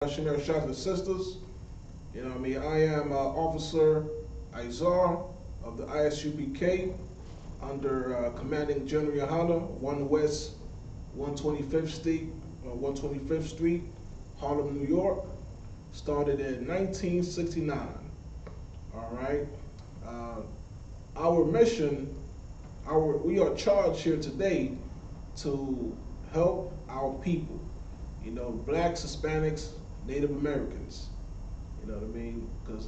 Missionary brothers and sisters. You know what I mean? I am Officer Izar of the I.S.U.P.K. under Commanding General Yahanna, 1 West 125th Street, Harlem, New York. Started in 1969. All right. Our mission, we are charged here today to help our people. You know, blacks, Hispanics, Native Americans. You know what I mean? Because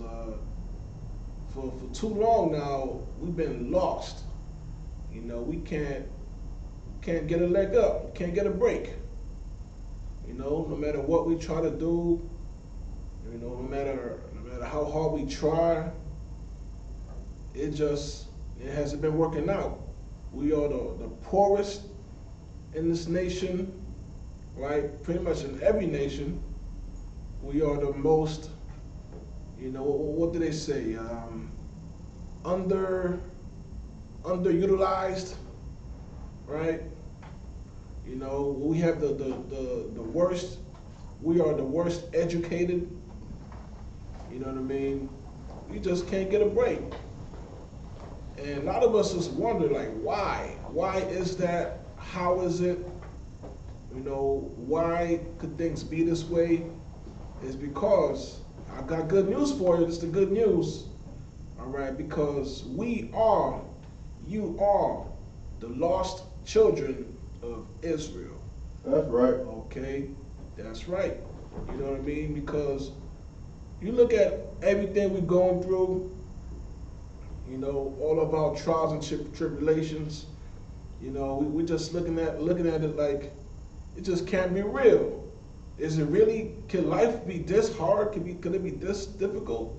for too long now, we've been lost. You know, we can't get a leg up, can't get a break. You know, no matter what we try to do, you know, no matter how hard we try, it hasn't been working out. We are the poorest in this nation, right? Pretty much in every nation. We are the most, you know, what do they say? Underutilized, right? You know, we have the worst. We are the worst educated. You know what I mean? We just can't get a break. And a lot of us just wonder, like, why? Why is that? How is it? You know, why could things be this way? It's because I got good news for you. It's the good news. All right, because you are the lost children of Israel. That's right. Okay, that's right. You know what I mean? Because you look at everything we're going through, you know, all of our trials and tribulations, you know, we're just looking at it like it just can't be real. Is it really, can life be this hard? Could it be this difficult?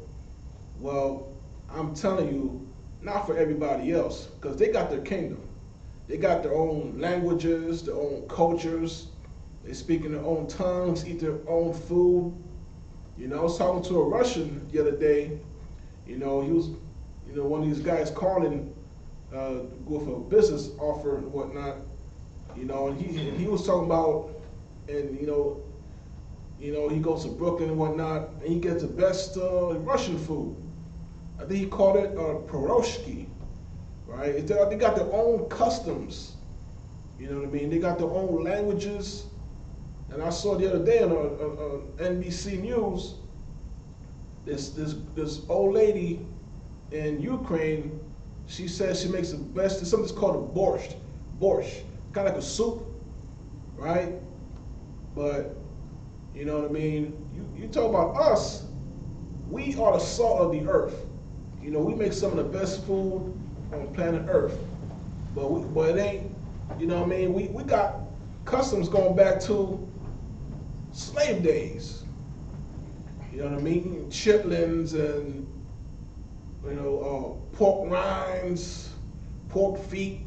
Well, I'm telling you, not for everybody else, because they got their kingdom. They got their own languages, their own cultures. They speak in their own tongues, eat their own food. You know, I was talking to a Russian the other day. You know, he was, you know, one of these guys calling with a business offer and whatnot. You know, and he was talking about, and you know, he goes to Brooklyn and whatnot, and he gets the best Russian food. I think he called it pierogi, right? They got their own customs. You know what I mean? They got their own languages. And I saw the other day on NBC News, this old lady in Ukraine. She says she makes the best. There's something that's called a borscht, kind of like a soup, right? But you know what I mean? You talk about us, we are the salt of the earth. You know, we make some of the best food on planet Earth. But it ain't, you know what I mean? We got customs going back to slave days. You know what I mean? Chitlins and, you know, pork rinds, pork feet,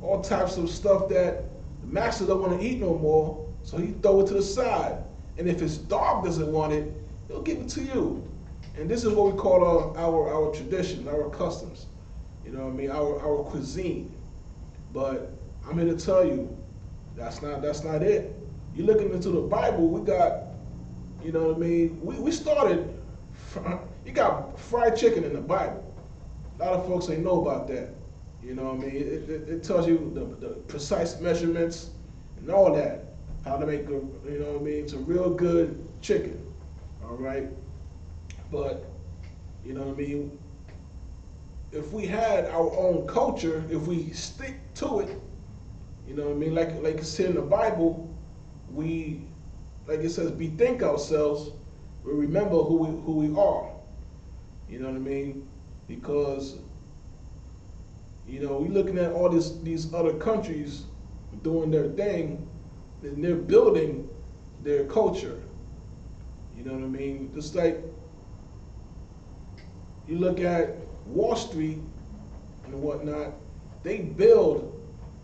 all types of stuff that the master don't want to eat no more. So he throw it to the side. And if his dog doesn't want it, he'll give it to you. And this is what we call our traditions, our customs. You know what I mean? Our cuisine. But I'm here to tell you, that's not it. You're looking into the Bible, we got, you know what I mean? We started, you got fried chicken in the Bible. A lot of folks ain't know about that. You know what I mean? It tells you the precise measurements and all that. How to make, you know what I mean? It's a real good chicken, all right? But, you know what I mean? If we had our own culture, if we stick to it, you know what I mean? Like it's here in the Bible, we, like it says, bethink ourselves, we remember who we are. You know what I mean? Because, you know, we looking at all these other countries doing their thing, and they're building their culture. You know what I mean? Just like you look at Wall Street and whatnot, they build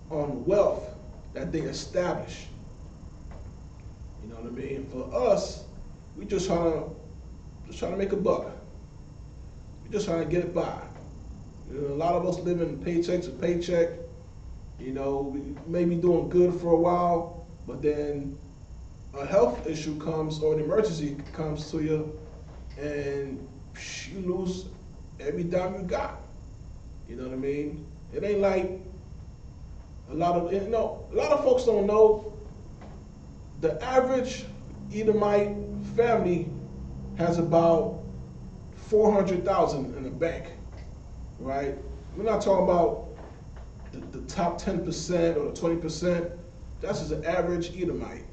on wealth that they establish. You know what I mean? For us, we just trying to make a buck. We just trying to get it by. You know, a lot of us living paycheck to paycheck. You know, we may be doing good for a while, but then a health issue comes or an emergency comes to you, and you lose every dime you got. You know what I mean? It ain't like a lot of folks don't know the average Edomite family has about 400,000 in the bank, right? We're not talking about the top 10% or the 20%. That's just an average Edomite.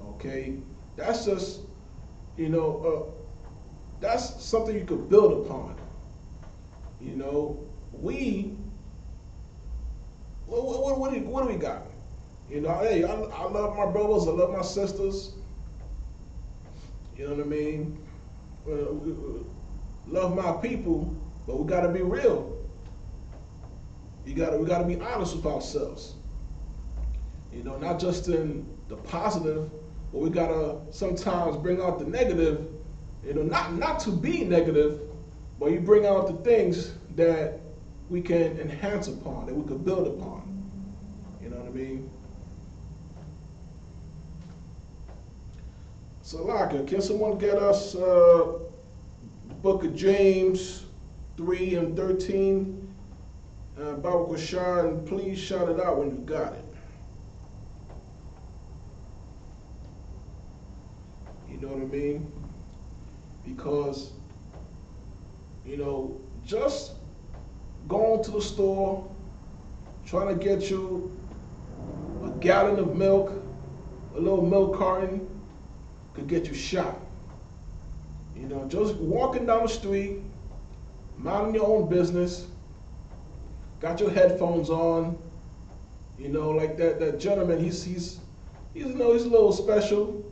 Okay, that's just, that's something you could build upon. What do we got? Hey, I love my brothers, I love my sisters. You know what I mean? Love my people, but we gotta be real. We gotta be honest with ourselves. Not just in the positive, but we gotta sometimes bring out the negative. Not to be negative, but you bring out the things that we can enhance upon, that we could build upon. You know what I mean? So, Laka, can someone get us Book of James 3 and 13? Bible Quashar, and please shout it out when you got it. You know what I mean? Because, just going to the store, trying to get you a gallon of milk, a little milk carton, could get you shot. Just walking down the street, minding your own business, got your headphones on, like that gentleman, he's a little special,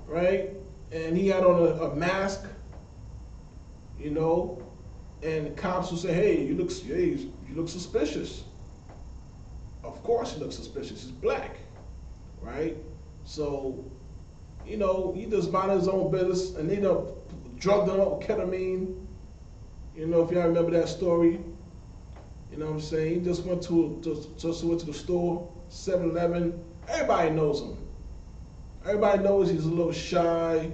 right? And he had on a mask, and the cops will say, hey, you look suspicious. Of course he looks suspicious, he's black, right? So, he just minded his own business, and they drugged him up with ketamine. If y'all remember that story. You know what I'm saying? He just went to the store, 7-Eleven. Everybody knows him. Everybody knows he's a little shy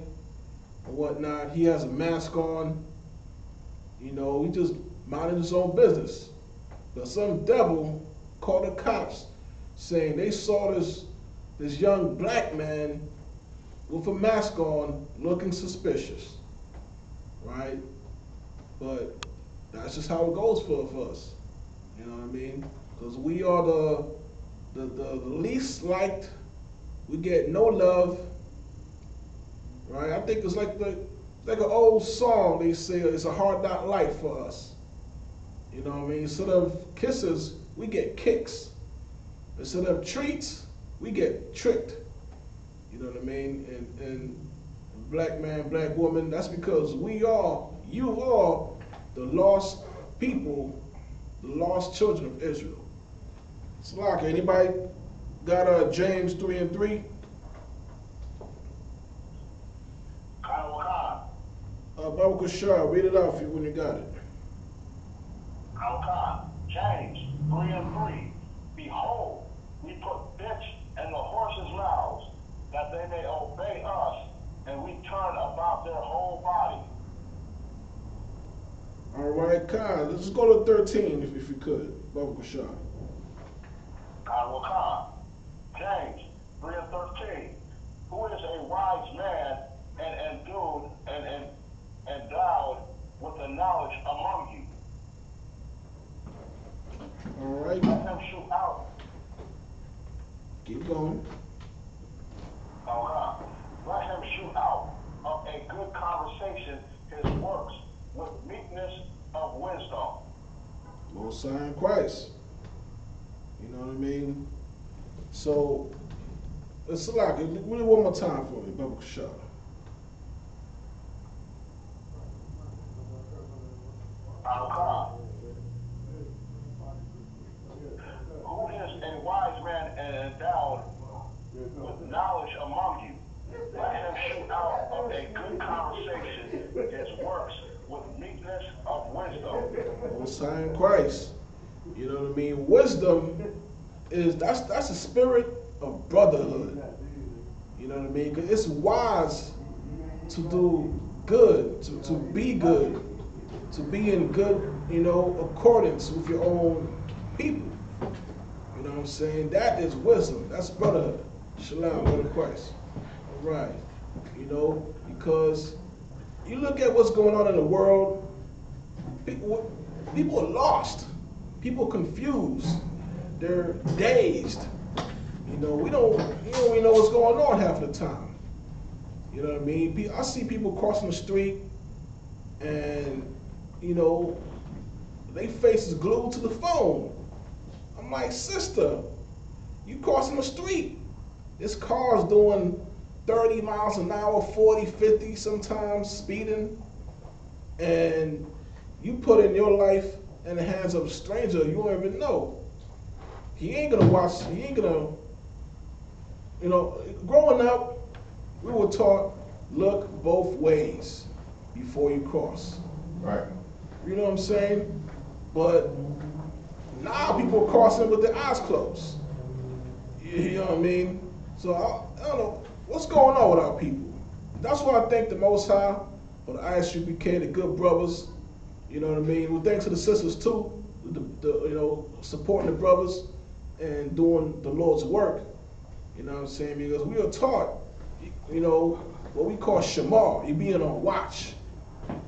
and whatnot. He has a mask on. He just minded his own business. But some devil called the cops saying they saw this young black man with a mask on looking suspicious, right? But that's just how it goes for us. You know what I mean? Because we are the least liked. We get no love, right? I think it's like an old song. They say it's a hard knock life for us. You know what I mean? Instead of kisses, we get kicks. Instead of treats, we get tricked. You know what I mean? And black man, black woman, that's because you are the lost people, the lost children of Israel. Salaka, anybody got James 3 and 3? Bible Kushar, read it out for you when you got it. James 3 and 3. Behold, we put bits in the horses' mouths, that they may obey us, and we turn about their whole body. All right, Khan, let's go to 13 if you could, Bible Kushar. James 3 and 13. Who is a wise man and endued and endowed with the knowledge among you? All right. Let him shoot out. Keep going. Let him shoot out of a good conversation his works with meekness of wisdom. Most High in Christ. You know what I mean? So, Salaki, read it one more time for me, Bible Kushar. Who is a wise man and endowed with knowledge among you? Let him shoot out of a good conversation his works with meekness of wisdom. Most High in Christ. You know what I mean? Wisdom that's a spirit of brotherhood. You know what I mean? 'Cause it's wise to do good, to be good, to be in good, accordance with your own people. You know what I'm saying? That is wisdom. That's brotherhood. Shalom, brother Christ. All right. Because you look at what's going on in the world, people are lost. People are confused. They're dazed. We don't even know what's going on half the time. You know what I mean? I see people crossing the street and, their face is glued to the phone. I'm like, sister, you crossing the street. This car's doing 30 miles an hour, 40, 50 sometimes, speeding. And you put in your life in the hands of a stranger you don't even know. He ain't gonna watch, growing up, we were taught, look both ways before you cross. Right. You know what I'm saying? But now people are crossing with their eyes closed. You know what I mean? So I don't know what's going on with our people. That's why I thank the Most High for the I.S.U.P.K, the good brothers. You know what I mean? Well, thanks to the sisters too, supporting the brothers and doing the Lord's work. You know what I'm saying? Because we are taught, what we call shamar. You being on watch.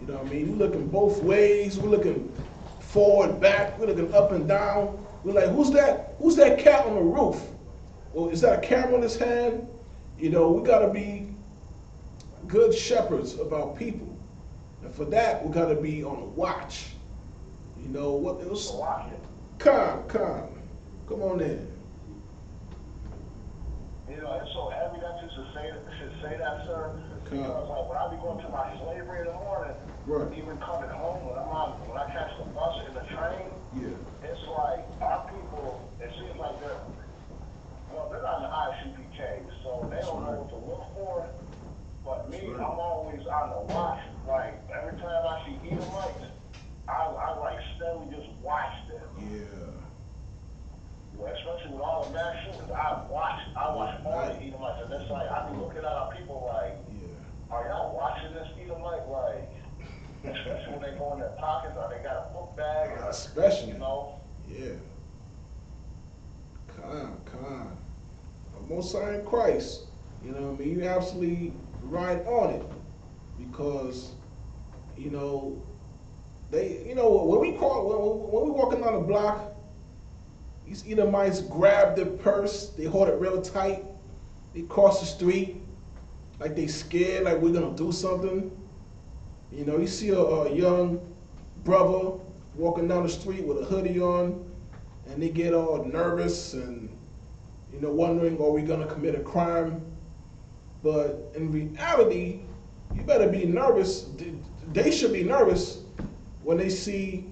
You know what I mean? We're looking both ways. We're looking forward, back. We're looking up and down. We're like, who's that? Who's that cat on the roof? Well, is that a camera in his hand? We got to be good shepherds of our people. And for that, we got to be on the watch. What it was? Come on in. It's so heavy that you should say that, sir. Because like when I be going to my slavery in the morning, right, even coming home when I catch the bus and the train, yeah, it's like our people. It seems like they're not in the I.S.U.P.K, so they don't know what to look for. But me, I'm always on the watch. Like every time I see Edomites, I like steadily just watch them. Yeah. Especially with all the mass shootings, I watch all the Edomites, and it's like I be looking at our people like, are y'all watching this Edomite? Like, especially when they go in their pockets or they got a book bag, especially, Yeah. Con. Most High in Christ. You know what I mean? You absolutely right on it, because they, when we walking down the block, these Edomites grab their purse, they hold it real tight, they cross the street like they scared, like we're gonna do something. You see a young brother walking down the street with a hoodie on, and they get all nervous and wondering, are we gonna commit a crime? But in reality, you better be nervous. They should be nervous when they see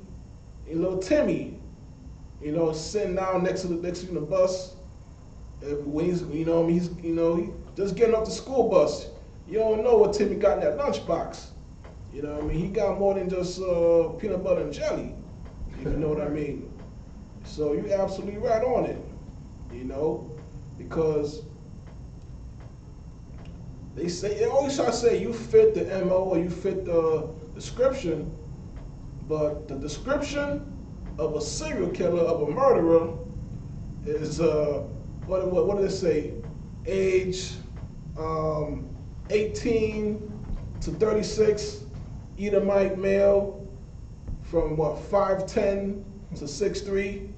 little Timmy, sitting down next to the bus. When he's, he's just getting off the school bus. You don't know what Timmy got in that lunchbox. He got more than just peanut butter and jelly. If you know what I mean. So you're absolutely right on it. Because they always try to say you fit the MO or you fit the description, but the description of a serial killer, of a murderer, is what did it say? Age 18 to 36, Edomite male, from 5'10" to 6'3".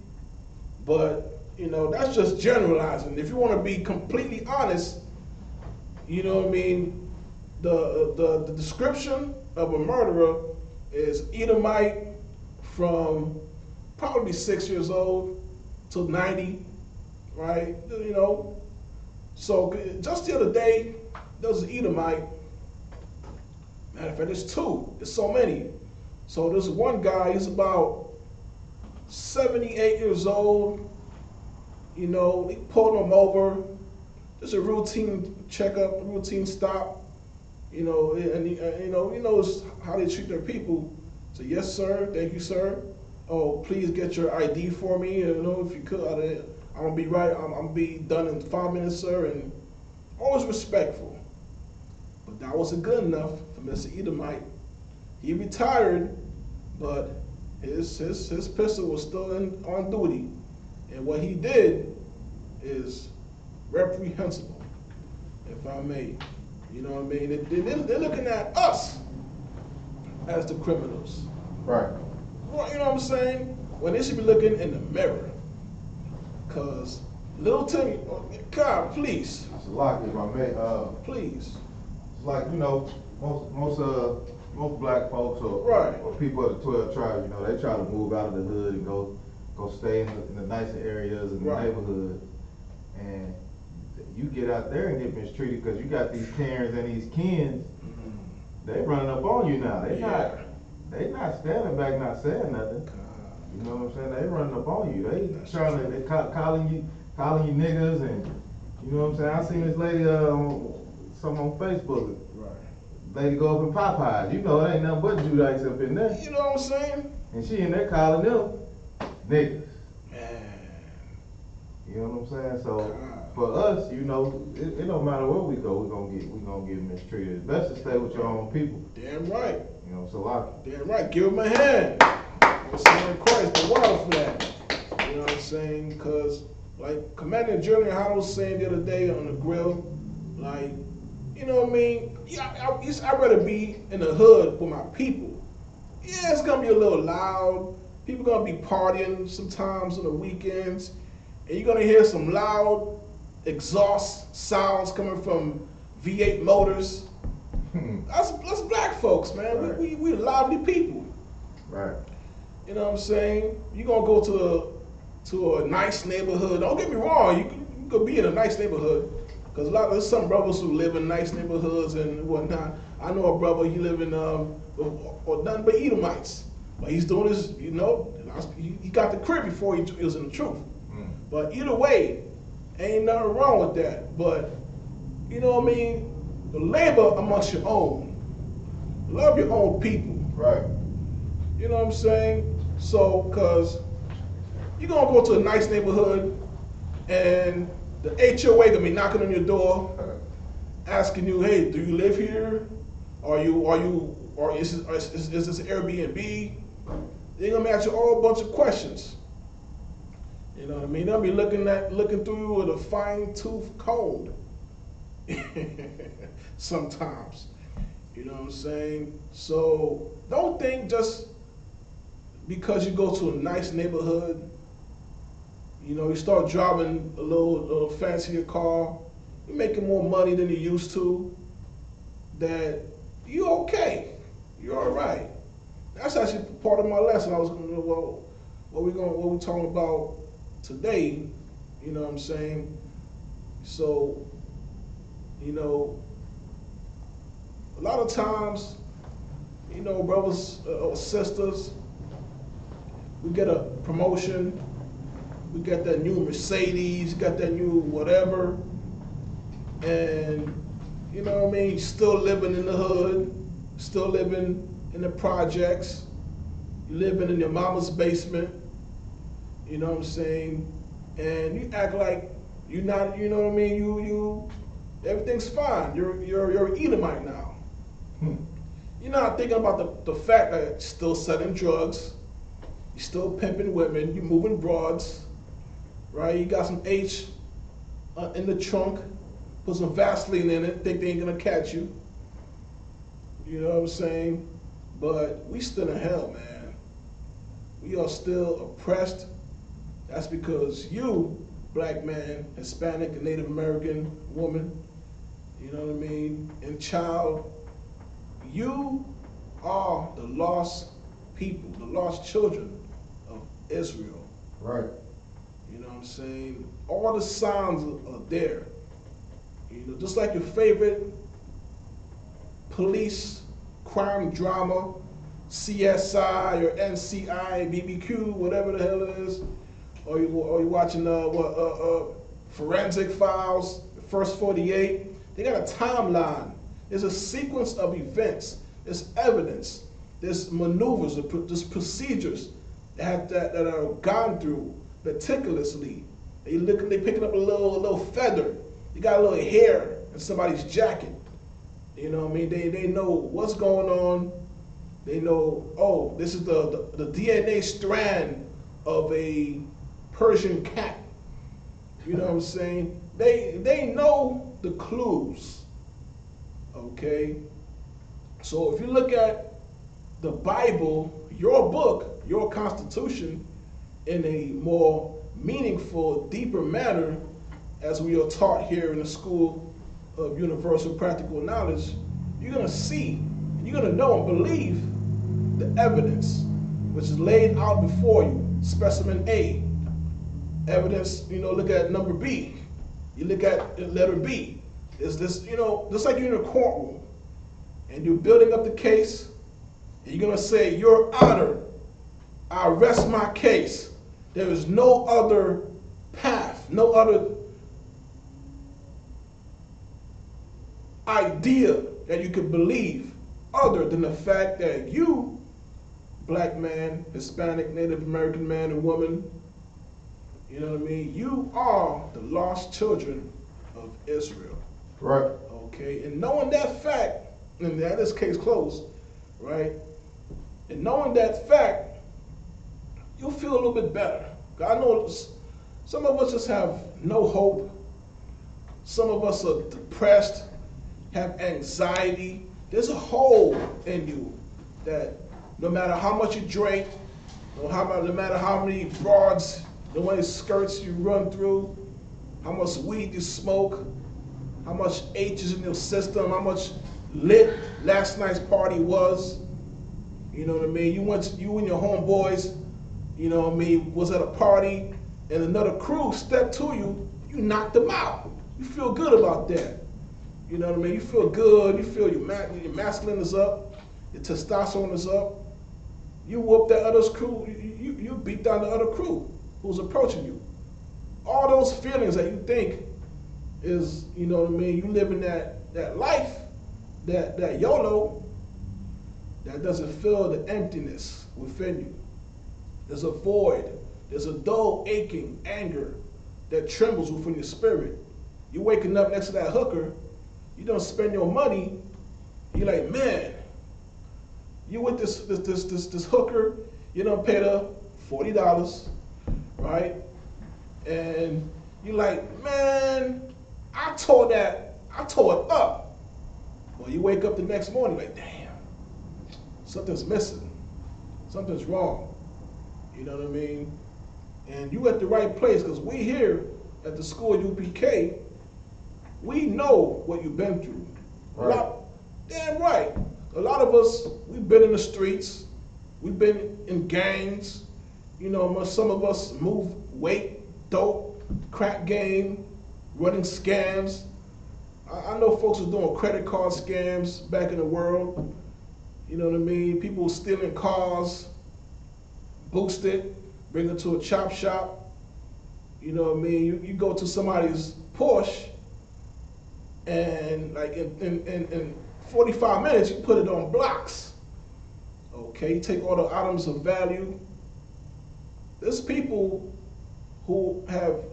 But that's just generalizing. If you want to be completely honest, the description of a murderer is Edomite from probably 6 years old to 90, right? So just the other day, there was an Edomite. Matter of fact, there's two. There's so many. So there's one guy, he's about 78 years old. They pulled him over. Just a routine checkup, a routine stop. He knows how they treat their people. So, yes, sir. Thank you, sir. Oh, please get your ID for me. If you could, I'm gonna be right. I'm gonna be done in 5 minutes, sir. And always respectful. But that wasn't good enough for Mr. Edomite. He retired, but his pistol was still on duty. And what he did is reprehensible, if I may. You know what I mean? They're looking at us as the criminals. Right. Well, you know what I'm saying? When they should be looking in the mirror. Because little Timmy, God, please. It's a lot, if I may. Please. It's like, you know, most black folks or people of the 12 tribes, you know, they try to move out of the hood and go stay in the nicer areas in the neighborhood. And you get out there and get mistreated because you got these Karens and these Kens, they running up on you now. They not standing back, not saying nothing. You know what I'm saying? They running up on you. They calling you niggas, and you know what I'm saying? I seen this lady some on Facebook. Lady go up in Popeyes. You know it ain't nothing but Judites up in there. You know what I'm saying? And she in there calling them niggas. Man. You know what I'm saying? So for us, you know, it don't matter where we go, we gonna get mistreated. It's best to stay with your own people. Damn right. You know, so like. Damn right. Give them a hand. I'm saying Christ the water for that. You know what I'm saying? Because like Commander General Yahanna was saying the other day on the grill, like, you know what I mean? Yeah, I'd rather be in the hood with my people. Yeah, it's gonna be a little loud. People gonna be partying sometimes on the weekends, and you're gonna hear some loud exhaust sounds coming from V8 motors. That's black folks, man. Right. We lively people. Right. You know what I'm saying? You're gonna go to a nice neighborhood. Don't get me wrong, you could be in a nice neighborhood. Because there's some brothers who live in nice neighborhoods and whatnot. I know a brother, he live in or nothing but Edomites. But he's doing this, you know, he got the crib before he was in the truth. But either way, ain't nothing wrong with that. But, you know what I mean? Labor amongst your own. Love your own people. Right. You know what I'm saying? So, because you're going to go to a nice neighborhood and the HOA gonna be knocking on your door, asking you, "Hey, do you live here? Or is this Airbnb?" They're gonna ask you all a bunch of questions. You know what I mean? They'll be looking through you with a fine-tooth comb. Sometimes, you know what I'm saying? So don't think just because you go to a nice neighborhood. You know, you start driving a little fancier car, you're making more money than you used to, that you're okay, you're all right. That's actually part of my lesson. I was going to, what we talking about today, you know what I'm saying? So, you know, a lot of times, you know, brothers or sisters, we get a promotion, we got that new Mercedes, got that new whatever, and you know what I mean, still living in the hood, still living in the projects, you living in your mama's basement, you know what I'm saying, and you act like you're not, you know what I mean, you everything's fine, you're an Edomite now. You're not thinking about the fact that you're still selling drugs, you're still pimping women, you're moving broads, right? You got some H in the trunk, put some Vaseline in it, think they ain't gonna catch you. You know what I'm saying? But we still in hell, man. We are still oppressed. That's because you, black man, Hispanic, and Native American woman, you know what I mean, and child, you are the lost people, the lost children of Israel. Right. You know what I'm saying? All the signs are there. You know, just like your favorite police crime drama, CSI or NCI, BBQ, whatever the hell it is, or you're watching Forensic Files, First 48. They got a timeline. There's a sequence of events. There's evidence. There's maneuvers. There's procedures that are gone through meticulously. They picking up a little feather. You got a little hair in somebody's jacket. You know what I mean? They know what's going on. They know, oh, this is the DNA strand of a Persian cat. You know what I'm saying? They know the clues. Okay? So if you look at the Bible, your book, your Constitution, in a more meaningful, deeper manner, as we are taught here in the School of Universal Practical Knowledge, you're going to see, you're going to know and believe the evidence which is laid out before you. Specimen A, evidence, look at number B. You look at letter B. Is this, just like you're in a courtroom and you're building up the case, and you're going to say, Your Honor, I rest my case. There is no other path, no other idea that you could believe other than the fact that you, black man, Hispanic, Native American man and woman, you know what I mean? You are the lost children of Israel. Right. Okay, and knowing that fact, and that is case closed, right? And knowing that fact, you'll feel a little bit better. I know some of us just have no hope. Some of us are depressed, have anxiety. There's a hole in you that no matter how much you drink, no matter how many broads, the way skirts you run through, how much weed you smoke, how much H is in your system, how much lit last night's party was. You know what I mean? You and your homeboys, you know what I mean, was at a party and another crew stepped to you, you knocked them out. You feel good about that. You know what I mean? You feel good, you feel your masculine is up, your testosterone is up. You whoop that other crew, you beat down the other crew who's approaching you. All those feelings that you think is, you know what I mean, you live in that life, that YOLO, that doesn't fill the emptiness within you. There's a void, there's a dull, aching anger that trembles within your spirit. You're waking up next to that hooker, you don't spend your money, you're like, man, you with this hooker, you don't pay her $40, right? And you're like, man, I tore it up. Well, you wake up the next morning like, damn, something's missing, something's wrong. You know what I mean? And you at the right place, because we here at the school of UPK, we know what you've been through. Right. Damn right. A lot of us, we've been in the streets, we've been in gangs, you know, some of us move weight, dope, crack game, running scams. I know folks are doing credit card scams back in the world. You know what I mean? People stealing cars, boost it, bring it to a chop shop. You know what I mean? You go to somebody's Porsche, and like in 45 minutes, you put it on blocks. Okay, you take all the items of value. There's people who have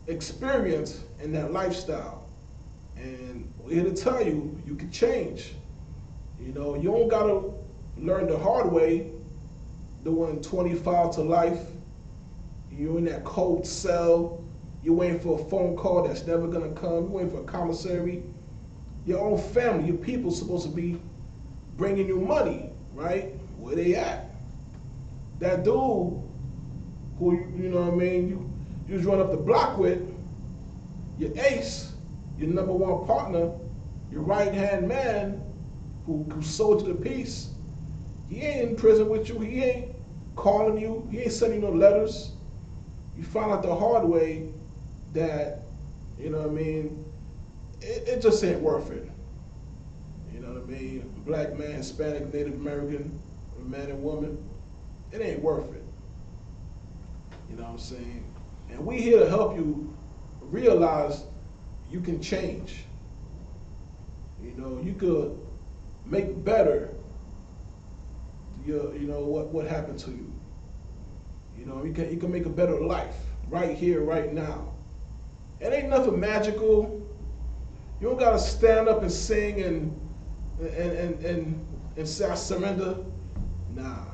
experience in that lifestyle. And we're here to tell you, you can change. You know, you don't gotta learn the hard way, doing 25 to life. You're in that cold cell. You're waiting for a phone call that's never gonna come. You're waiting for a commissary. Your own family, your people supposed to be bringing you money, right? Where they at? That dude who, you know what I mean, you just run up the block with, your ace, your number one partner, your right-hand man who sold you the piece, he ain't in prison with you, he ain't calling you, he ain't sending you no letters. You found out the hard way that, you know what I mean, it just ain't worth it. You know what I mean? Black man, Hispanic, Native American, man and woman, it ain't worth it. You know what I'm saying? And we here to help you realize you can change. You know, you could make better you know what happened to you. You know, you can make a better life right here, right now. It ain't nothing magical. You don't gotta stand up and sing and say I surrender. Nah.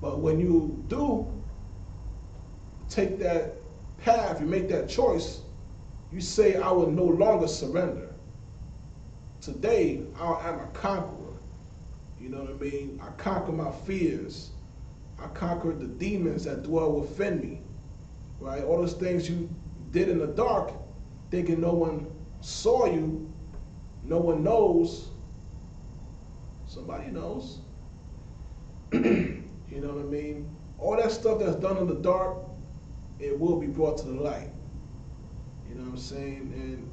But when you do take that path, you make that choice, you say I will no longer surrender. Today I am a conqueror. You know what I mean? I conquer my fears. I conquered the demons that dwell within me. Right? All those things you did in the dark, thinking no one saw you, no one knows. Somebody knows. You know what I mean? All that stuff that's done in the dark, it will be brought to the light. You know what I'm saying? And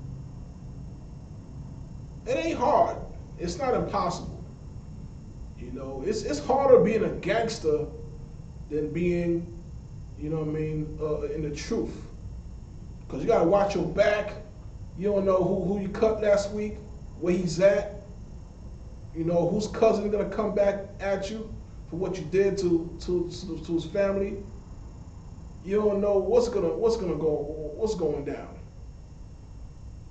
it ain't hard. It's not impossible. You know, it's harder being a gangster than being, you know what I mean, in the truth. Because you got to watch your back. You don't know who you cut last week, where he's at. You know, whose cousin is going to come back at you for what you did to his family. You don't know what's going down.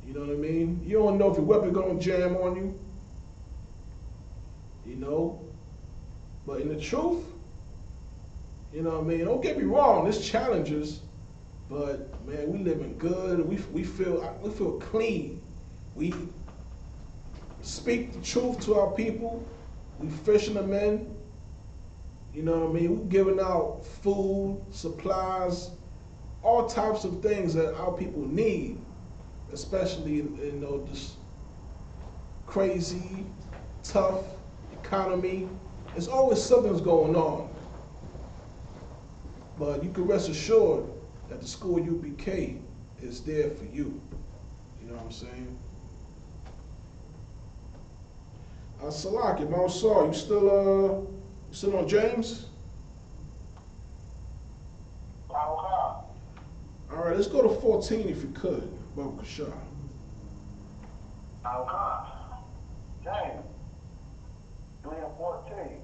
You know what I mean? You don't know if your weapon going to jam on you. You know? But in the truth, you know what I mean? Don't get me wrong, there's challenges, but man, we living good. We feel clean. We speak the truth to our people. We fishing them in. You know what I mean? We're giving out food, supplies, all types of things that our people need, especially in this crazy, tough economy. There's always something's going on. But you can rest assured that the school I.S.U.P.K is there for you. You know what I'm saying? Salaki, Mount Saul, you still on James? All right, let's go to 14 if you could, Baruch Kashah. James 3 and 14.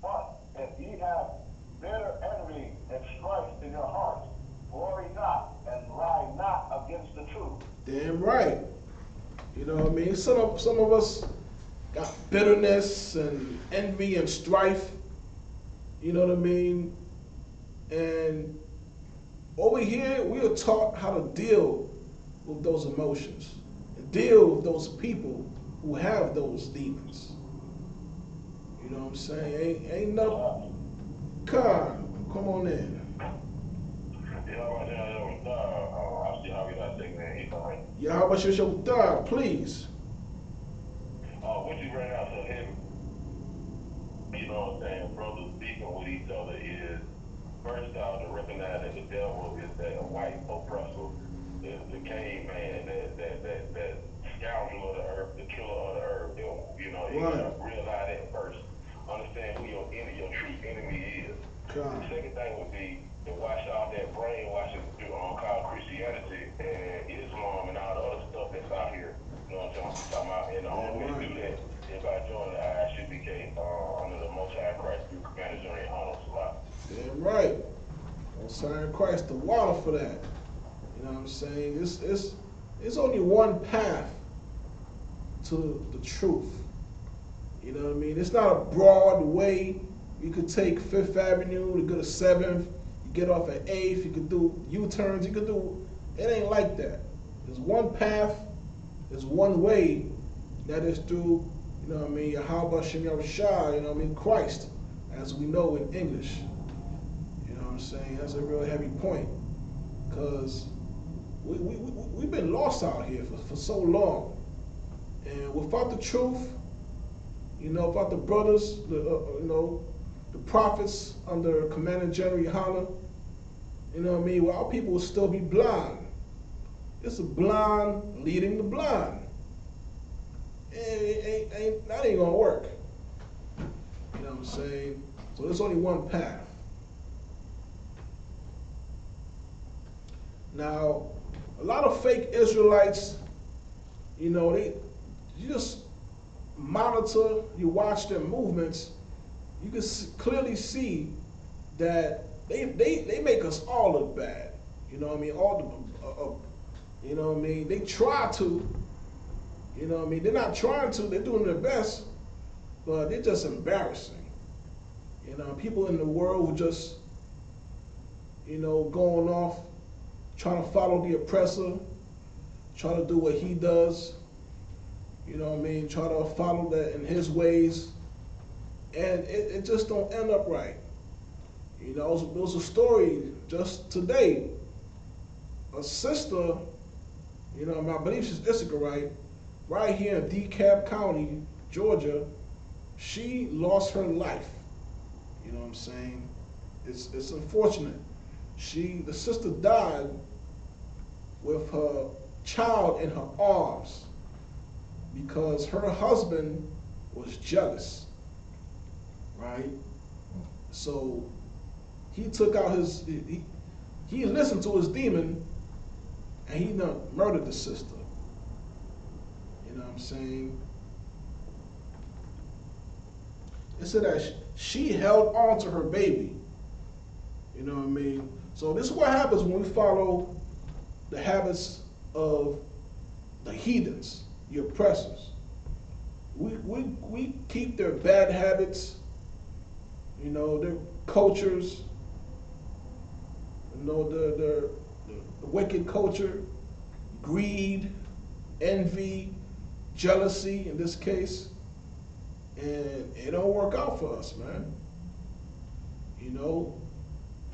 But if ye have bitter envy and strife in your hearts, glory not and lie not against the truth. Damn right. You know what I mean? Some of us got bitterness and envy and strife. You know what I mean? And over here, we are taught how to deal with those emotions and deal with those people who have those demons. You know what I'm saying? Ain't nothing. Come on in. Yeah, how about your dog, please? What you bring out so heavy, you know what I'm saying, brothers speaking with each other is, first off, to recognize that the devil is that white oppressor, the caveman, that scoundrel of the earth, the killer of the earth. You know, you gotta realize that first. Understand who your true enemy is. The second thing would be to watch out that brainwashing called Christianity and Islam and all the other stuff that's out here. You know what I'm talking about? And the only way to do that is by joining the I.S.U.P.K under the Most High Christ through Commander General Yahanna. Damn right. Most High Christ, the water for that. You know what I'm saying? It's only one path to the truth. You know what I mean? It's not a broad way. You could take 5th Avenue to go to 7th. You get off at 8th. You could do U-turns. You could do. It ain't like that. There's one path. There's one way. That is through, you know what I mean, Yahweh Shem Yahushua, you know what I mean, Christ, as we know in English. You know what I'm saying? That's a real heavy point. Because we've been lost out here for so long. And without the truth, you know, without the brothers, you know, the prophets under Commander General Yahanna, you know what I mean, well, our people will still be blind. It's a blind leading the blind. That ain't gonna work. You know what I'm saying? So there's only one path. Now, a lot of fake Israelites, you know, you just monitor, you watch their movements, you can clearly see that they make us all look bad. You know what I mean? You know what I mean? They try to, You know what I mean? They're not trying to, they're doing their best, but they're just embarrassing. You know, people in the world who just, you know, going off, trying to follow the oppressor, trying to do what he does, you know what I mean, try to follow that in his ways, and it just don't end up right. You know, there was a story just today, a sister, you know, I believe she's Israelite, right here in DeKalb County, Georgia, she lost her life. You know what I'm saying? It's unfortunate. The sister died with her child in her arms because her husband was jealous, right? So he took out he listened to his demon and he murdered the sister. You know what I'm saying? It said that she held on to her baby. You know what I mean? So this is what happens when we follow the habits of the heathens, the oppressors. We keep their bad habits, you know, their cultures, you know, the wicked culture, greed, envy, jealousy in this case, and it don't work out for us, man. You know,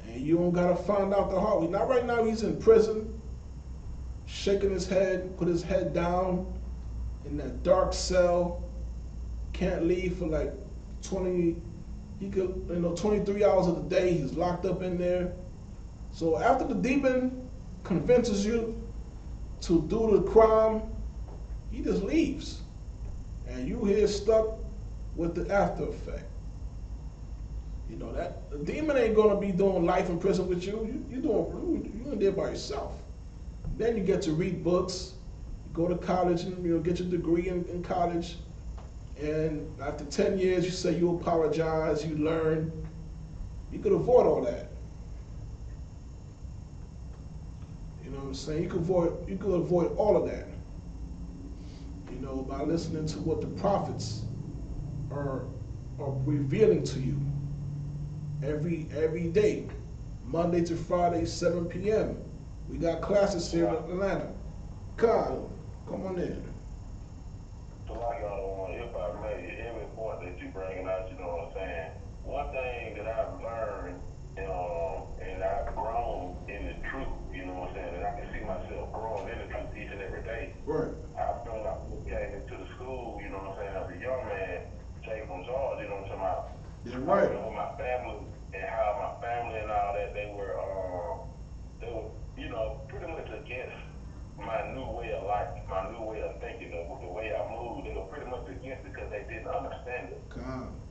and you don't gotta find out the hard way. Not right now, he's in prison, shaking his head, put his head down in that dark cell, can't leave for like 23 hours of the day, he's locked up in there. So after the demon convinces you to do the crime, he just leaves. And you here stuck with the after effect. You know, that the demon ain't gonna be doing life in prison with you. You're in there by yourself. Then you get to read books, you go to college and get your degree in college. And after 10 years, you say you apologize, you learn. You could avoid all that. You know what I'm saying? You could avoid all of that. You know, by listening to what the prophets are revealing to you every day, Monday to Friday, 7 p.m. We got classes here in Atlanta. Kyle, come on in. So like if I may, every point that you're bringing out, you know what I'm saying? One thing that I've learned, and I've grown in the truth, you know what I'm saying? And I can see myself growing in the truth each and every day. Right. I've been, I came into the school, you know what I'm saying, as a young man, came from Georgia, you know what I'm talking about? Yeah, right. I remember my family and how my family and all that, they were, you know, pretty much against my new way of life, my new way of thinking, the way I moved. They were pretty much against it because they didn't understand it.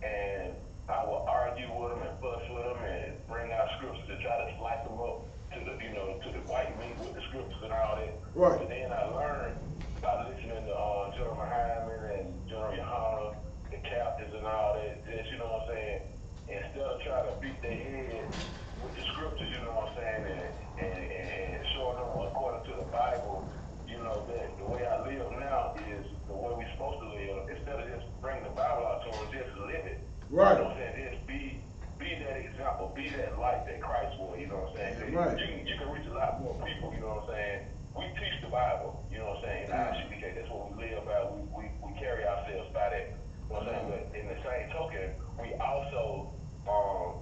And I would argue with them and fuss with them and bring out scriptures to try to slice them up to the, to the white meat with the scriptures and all that. Right. But then I learned by listening to General Hyman and General Yahanna, the captains and all that, you know what I'm saying? Instead of trying to beat their head with the scriptures, you know what I'm saying, and showing them according to the Bible, you know, that the way I live now is the way we're supposed to live. Instead of just bringing the Bible out to them, just live it. Right. You know what I'm saying? Just be that example, be that light that Christ was, you know what I'm saying? Right. You can reach a lot more people, you know what I'm saying? We teach the Bible, you know what I'm saying? In I.S.U.P.K, that's what we live by. We carry ourselves by that. You know what I'm saying? But in the same token, we also,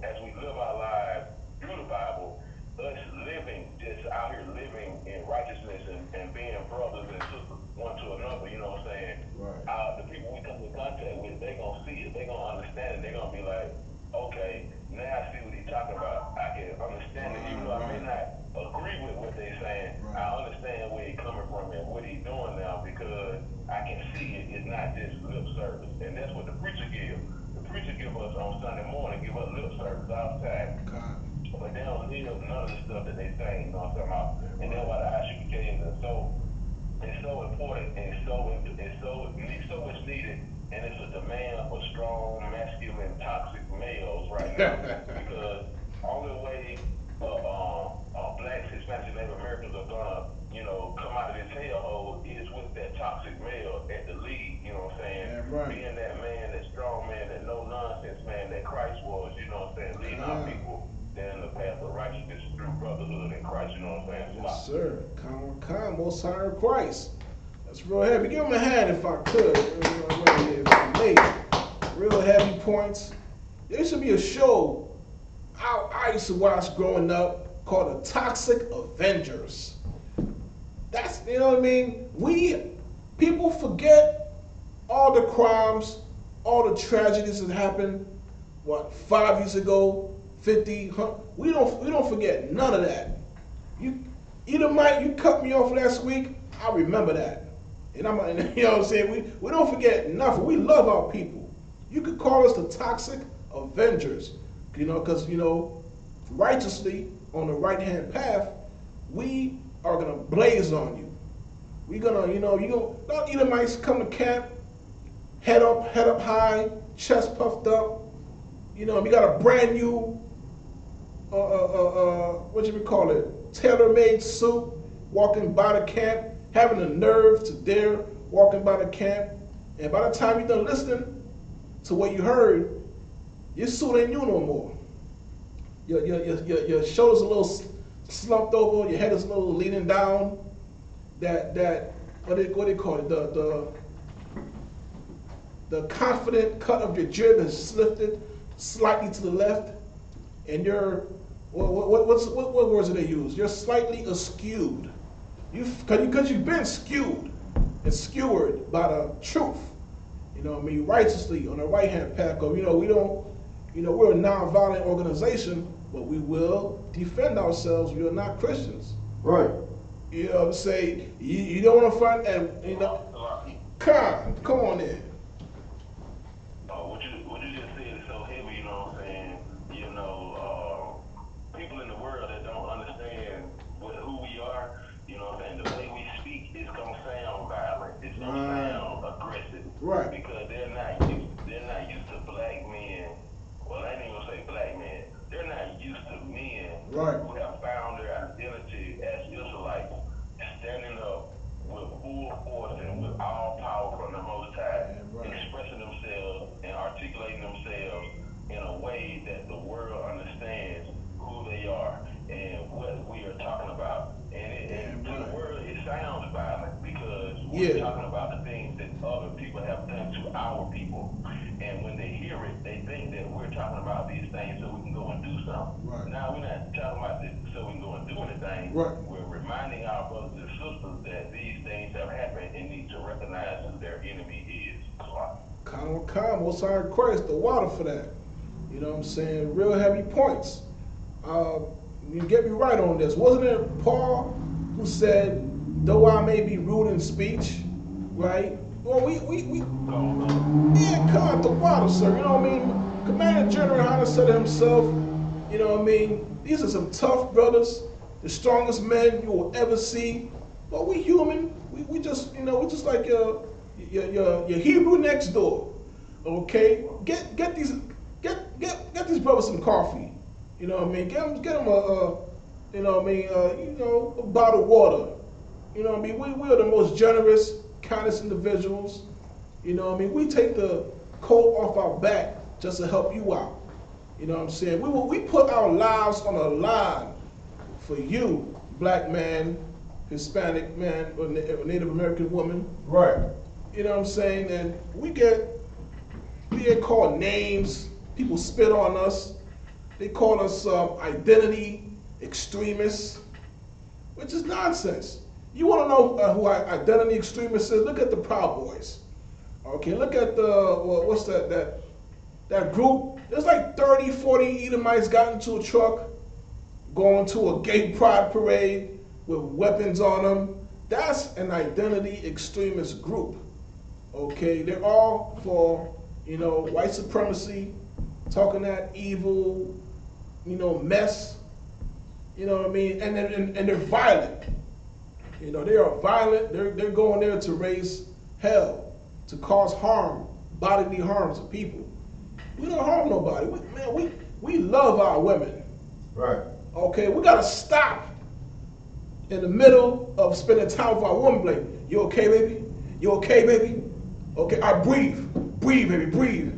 as we live our lives through the Bible, us living, just out here living in righteousness and being brothers and sisters one to another, you know what I'm saying? Right. The people we come in contact with, they gonna see it, they gonna understand it, they gonna be like, okay, now I see what he's talking about. I can understand it, even though I may not agree with what they're saying. I understand where he's coming from and what he's doing now because I can see it. It's not just lip service, and that's what the preacher gives. The preacher give us on Sunday morning, give us lip service all the time. But they don't live none of the stuff that they say, you know what I'm talking about? And that's why the I.S.U.P.K is so important and so much needed, and it's a demand for strong, masculine, toxic males right now. Because only way blacks, Hispanics, and Native Americans are gonna, come out of this hellhole is with that toxic male at strong man, that no nonsense man that Christ was, you know what I'm saying, leading our people down the path of righteousness through brotherhood in Christ, you know what I'm saying? Yes, sir. Come, most high in Christ. That's real heavy. Give him a hand if I could. If I may. Real heavy points. There should be a show I used to watch growing up called The Toxic Avengers. That's, you know what I mean? People forget all the crimes, all the tragedies that happened, 5 years ago, 50, 100. We don't forget none of that. You cut me off last week, I remember that. And you know what I'm saying? We don't forget nothing. We love our people. You could call us the Toxic Avengers, you know, because, you know, righteously on the right-hand path, we are gonna blaze on you. We're gonna, you know, not Edomites come to camp, head up high, chest puffed up. You know, we got a brand new, what you would call it, tailor-made suit, walking by the camp, having the nerve to dare walking by the camp, and by the time you're done listening to what you heard, your suit ain't you no more. Your shoulders a little slumped over, your head is a little leaning down. That what they call it, the confident cut of your jib is lifted slightly to the left, and you're what words do they use? You're slightly askewed. Because you've been skewed and skewered by the truth. You know what I mean? Righteously on the right hand path. You know, we're a non-violent organization, but we will defend ourselves. We are not Christians. Right. You know what I'm saying? You don't want to find, and you know, come on in. What you just said is so heavy, you know what I'm saying? You know, people in the world that don't understand who we are, you know what I'm saying? The way we speak is gonna sound violent. It's gonna sound aggressive. Right. Because they're not used to black men. Well, I ain't even gonna say black men. They're not used to men who have found their identity as Israelites, standing up with full force and with all power from the Most High, expressing themselves and articulating themselves in a way that the world understands who they are and what we are talking about. And to the world, it sounds violent because we're talking about the things that other people have done to our people. And when they hear it, they think that we're talking about these things so we can go and do something. Right. Now, we're not talking about this so we can go and do anything. Right. We're reminding our brothers and sisters that these things have happened and need to recognize who their enemy is. Calm, most high Christ, the water for that. You know what I'm saying? Real heavy points. You get me right on this. Wasn't it Paul who said, though I may be rude in speech, right? Well, come the water, sir. You know what I mean? Commander General Yahanna said it himself. You know what I mean? These are some tough brothers, the strongest men you will ever see. But we human. We just, you know, we just like your Hebrew next door. Okay, get these brothers some coffee. You know what I mean? Get them a you know what I mean? A bottle of water. You know what I mean? We are the most generous, kindest individuals. You know what I mean? We take the coat off our back just to help you out. You know what I'm saying? We put our lives on the line for you, black man, Hispanic man, or Native American woman. Right. You know what I'm saying? And we get called names. People spit on us. They call us identity extremists, which is nonsense. You want to know who identity extremists is? Look at the Proud Boys. Okay, look at what's that group? There's like 30, 40 Edomites got into a truck going to a gay pride parade with weapons on them. That's an identity extremist group. Okay, they're all for, you know, white supremacy, talking that evil, you know, mess. You know what I mean? And they're violent. You know, they are violent. They're going there to raise hell, to cause harm, bodily harm to people. We don't harm nobody. We love our women. Right. Okay, we gotta stop in the middle of spending time with our woman. Like, you okay, baby? You okay, baby? Okay, I breathe, baby, breathe.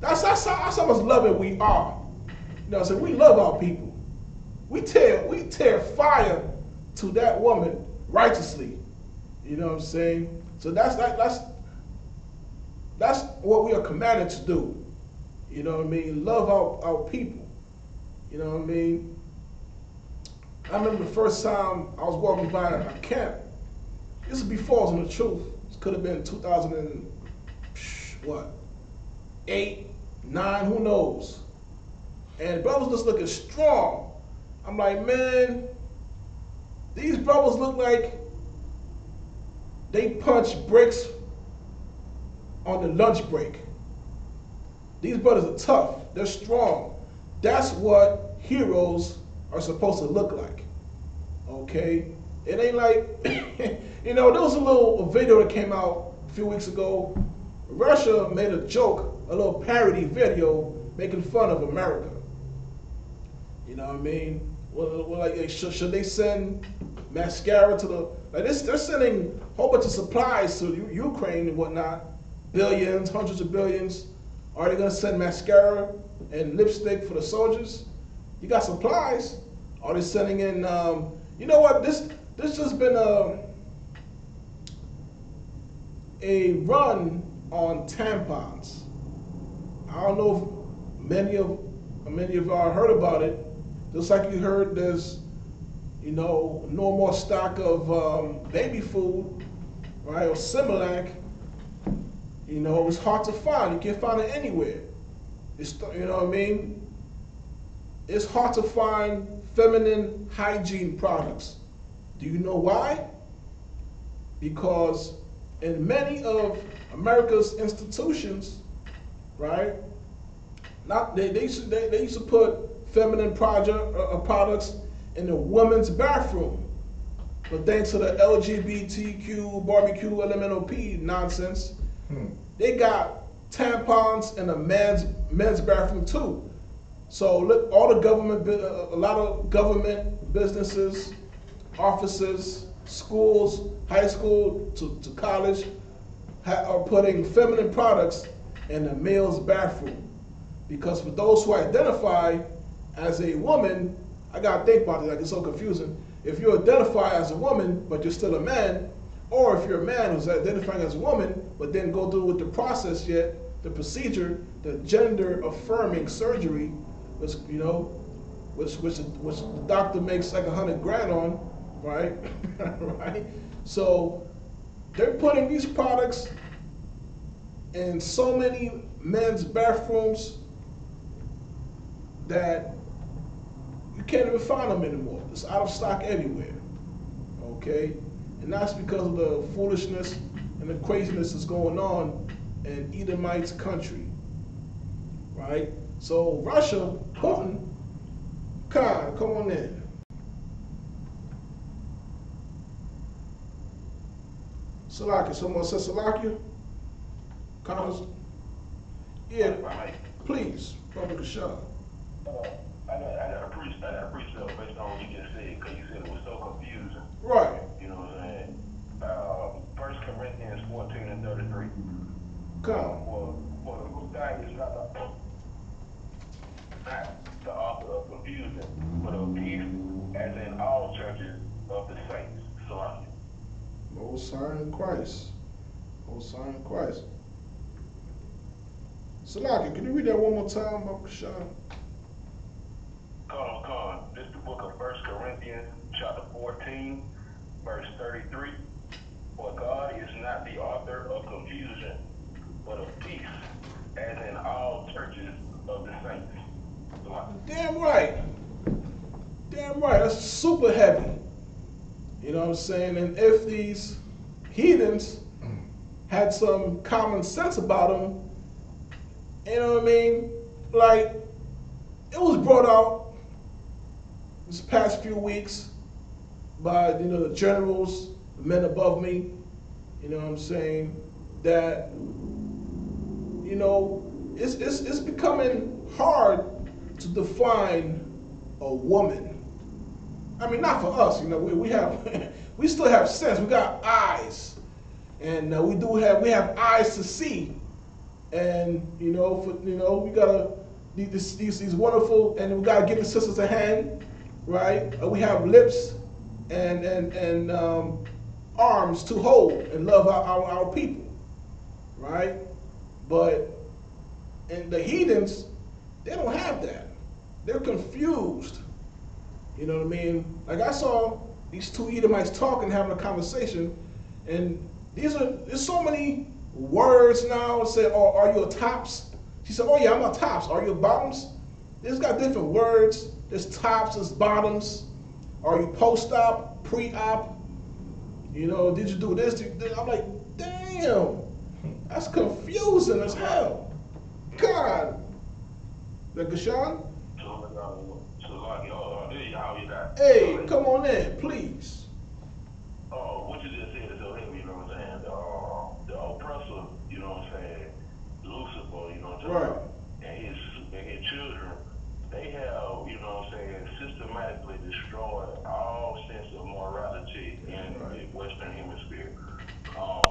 That's how much loving we are. You know what I'm saying? We love our people. We tear fire to that woman righteously. You know what I'm saying? So that's what we are commanded to do. You know what I mean? Love our people. You know what I mean? I remember the first time I was walking by a camp. This is before I was in the truth. It could have been 2008, 9, who knows? And brothers just looking strong. I'm like, man, these brothers look like they punch bricks on the lunch break. These brothers are tough. They're strong. That's what heroes are supposed to look like. Okay? It ain't like, you know, there was a video that came out a few weeks ago. Russia made a joke, a little parody video making fun of America. You know what I mean? Well, like, should they send mascara to the, like this? They're sending a whole bunch of supplies to Ukraine and whatnot, billions, hundreds of billions. Are they gonna send mascara and lipstick for the soldiers? You got supplies. Are they sending in? You know what? This just been a run on tampons. I don't know if many of y'all heard about it. Just like you heard, there's, you know, no more stock of baby food, right, or Similac. You know, it's hard to find. You can't find it anywhere. It's, you know what I mean? It's hard to find feminine hygiene products. Do you know why? Because in many of America's institutions, right, they used to put feminine products in the women's bathroom. But thanks to the LGBTQ, barbecue, LMNOP nonsense, they got tampons in the men's bathroom too. So look, all the government, a lot of government businesses, offices, schools, high school to college, are putting feminine products in the male's bathroom. Because for those who identify as a woman, I gotta think about it, like it's so confusing. If you identify as a woman, but you're still a man, or if you're a man who's identifying as a woman, but then go through with the process yet, the procedure, the gender affirming surgery, which, you know, which the doctor makes like $100 grand on, right? Right? So they're putting these products in so many men's bathrooms that you can't even find them anymore. It's out of stock everywhere. Okay? And that's because of the foolishness and the craziness that's going on in Edomite's country. Right? So Russia, Putin, come on in. Salakia, someone said Salakia? Comments? Yeah, please, Brother Kashab. I appreciate based on what you just said, because you said it was so confusing. Right. You know what I'm saying? 1 Corinthians 14 and 33. Come. Well, the whole thing is not the author of confusion, but of peace, as in all churches of the saints. Salakia. Most High in Christ. Most High in Christ. Salakia, can you read that one more time, Brother Kashab? This is the book of 1 Corinthians, chapter 14, verse 33. For God is not the author of confusion, but of peace, as in all churches of the saints. Damn right. Damn right. That's super heavy. You know what I'm saying? And if these heathens had some common sense about them, you know what I mean? Like, it was brought out this past few weeks by, you know, the generals, the men above me, you know what I'm saying, that, you know, it's becoming hard to define a woman. I mean, not for us, you know, we have, we still have sense, we got eyes, and we have eyes to see, and we gotta these wonderful, and we gotta give the sisters a hand, right? We have lips and arms to hold and love our people, right? But and the heathens, they don't have that. They're confused. You know what I mean? Like I saw these two Edomites talking, having a conversation, and there's so many words now. Say, oh, are you a tops? She said, oh yeah, I'm a tops. Are you a bottoms? It's got different words. There's tops, there's bottoms. Are you post-op, pre-op? Did you do this? I'm like, damn, that's confusing as hell. God. The Gashan? Hey, come on in, please. What you just said is so heavy, you know what I'm saying? The oppressor, you know what I'm saying? Lucifer, you know what I'm saying? Right. And his children, they have, you know what I'm saying, systematically destroyed all sense of morality in the Western Hemisphere.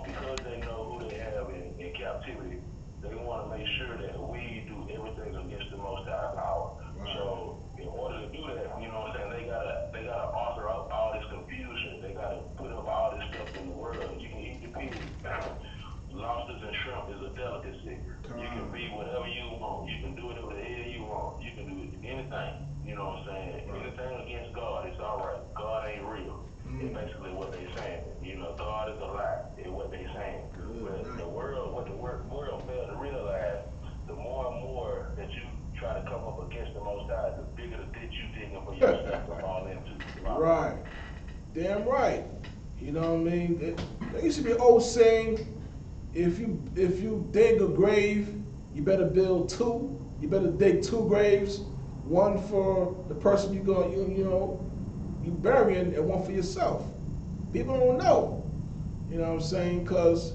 Because they know who they have in captivity, they want to make sure that we do everything against the Most High power. Right. So in order to do that, you know what I'm saying, they gotta author up all this confusion. They gotta put up all this stuff in the world. You can eat the pig. Lobsters and shrimp is a delicacy. You can be whatever you want. You can do whatever the hell you want. You can do anything. You know what I'm saying? Right. Anything against God, it's all right. God ain't real. It's basically what they saying. God is a lie. It's what they saying. But what the world fails to realize, the more and more that you try to come up against the Most High, the bigger the ditch you digging for yourself to fall into. Right. Damn right. You know what I mean? There used to be an old saying, if you dig a grave, you better build two. You better dig two graves, one for the person you burying, and one for yourself. People don't know. You know what I'm saying? Because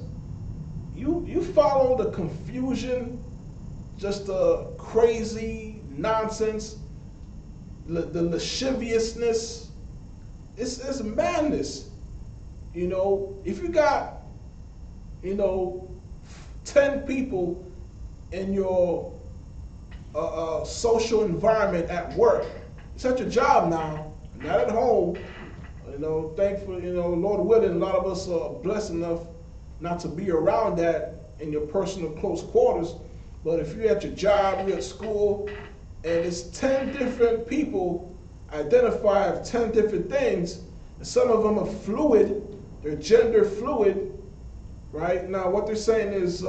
you follow the confusion, just the crazy nonsense, the lasciviousness. It's madness. If you got 10 people in your social environment at work, it's at your job now, not at home. Thankfully, Lord willing, a lot of us are blessed enough not to be around that in your personal close quarters. But if you're at your job, you're at school, and it's 10 different people identify as 10 different things, and some of them are fluid, they're gender fluid, right? Now, what they're saying is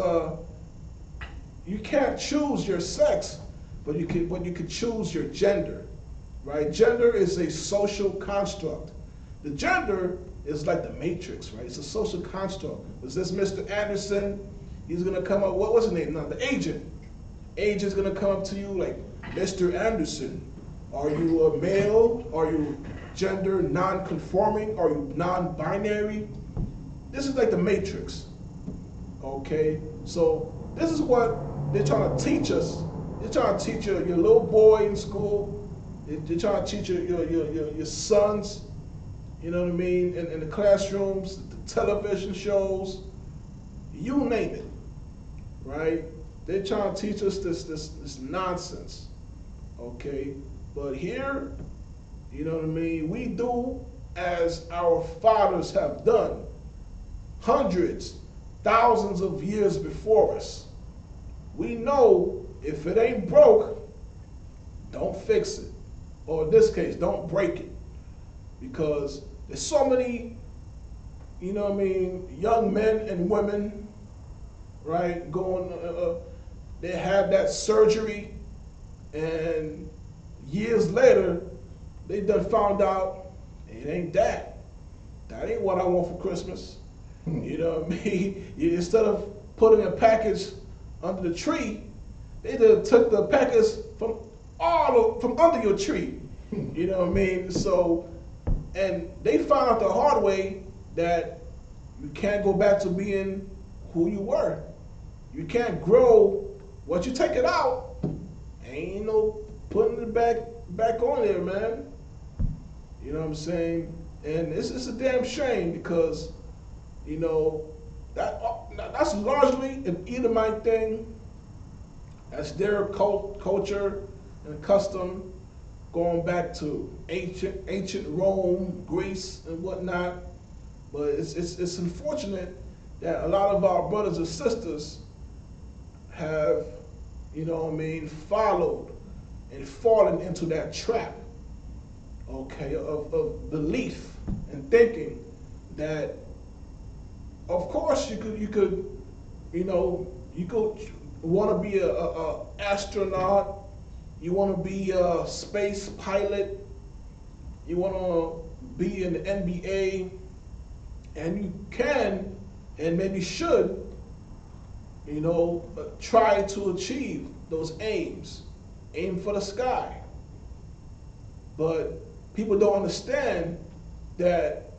you can't choose your sex, but you can choose your gender, right? Gender is a social construct. The gender is like the matrix, right? It's a social construct. Is this Mr. Anderson? He's gonna come up, what's his name now? The agent. Agent's gonna come up to you like, Mr. Anderson, are you a male? Are you gender non-conforming? Are you non-binary? This is like the matrix, okay? So this is what they're trying to teach us. They're trying to teach your little boy in school. They're trying to teach your sons, you know what I mean, in the classrooms, the television shows, you name it, right? They're trying to teach us this nonsense, okay? But here, you know what I mean, we do as our fathers have done hundreds, thousands of years before us. We know if it ain't broke, don't fix it. Or in this case, don't break it. Because there's so many, you know what I mean, young men and women, right, going, they have that surgery, and years later, they done found out it ain't that. That ain't what I want for Christmas. You know what I mean? Instead of putting a package under the tree, they done took the package from under your tree. You know what I mean? So, and they found out the hard way that you can't go back to being who you were. You can't grow. Once you take it out, ain't no putting it back on there, man. You know what I'm saying? And it's a damn shame because, you know, that's largely an Edomite thing. That's their culture and custom, going back to ancient Rome, Greece, and whatnot. But it's unfortunate that a lot of our brothers and sisters have, followed and fallen into that trap, okay, of belief and thinking that, of course, you could want to be a astronaut, you want to be a space pilot, you want to be in the NBA, and you can and maybe should, try to achieve those aims. Aim for the sky. But people don't understand that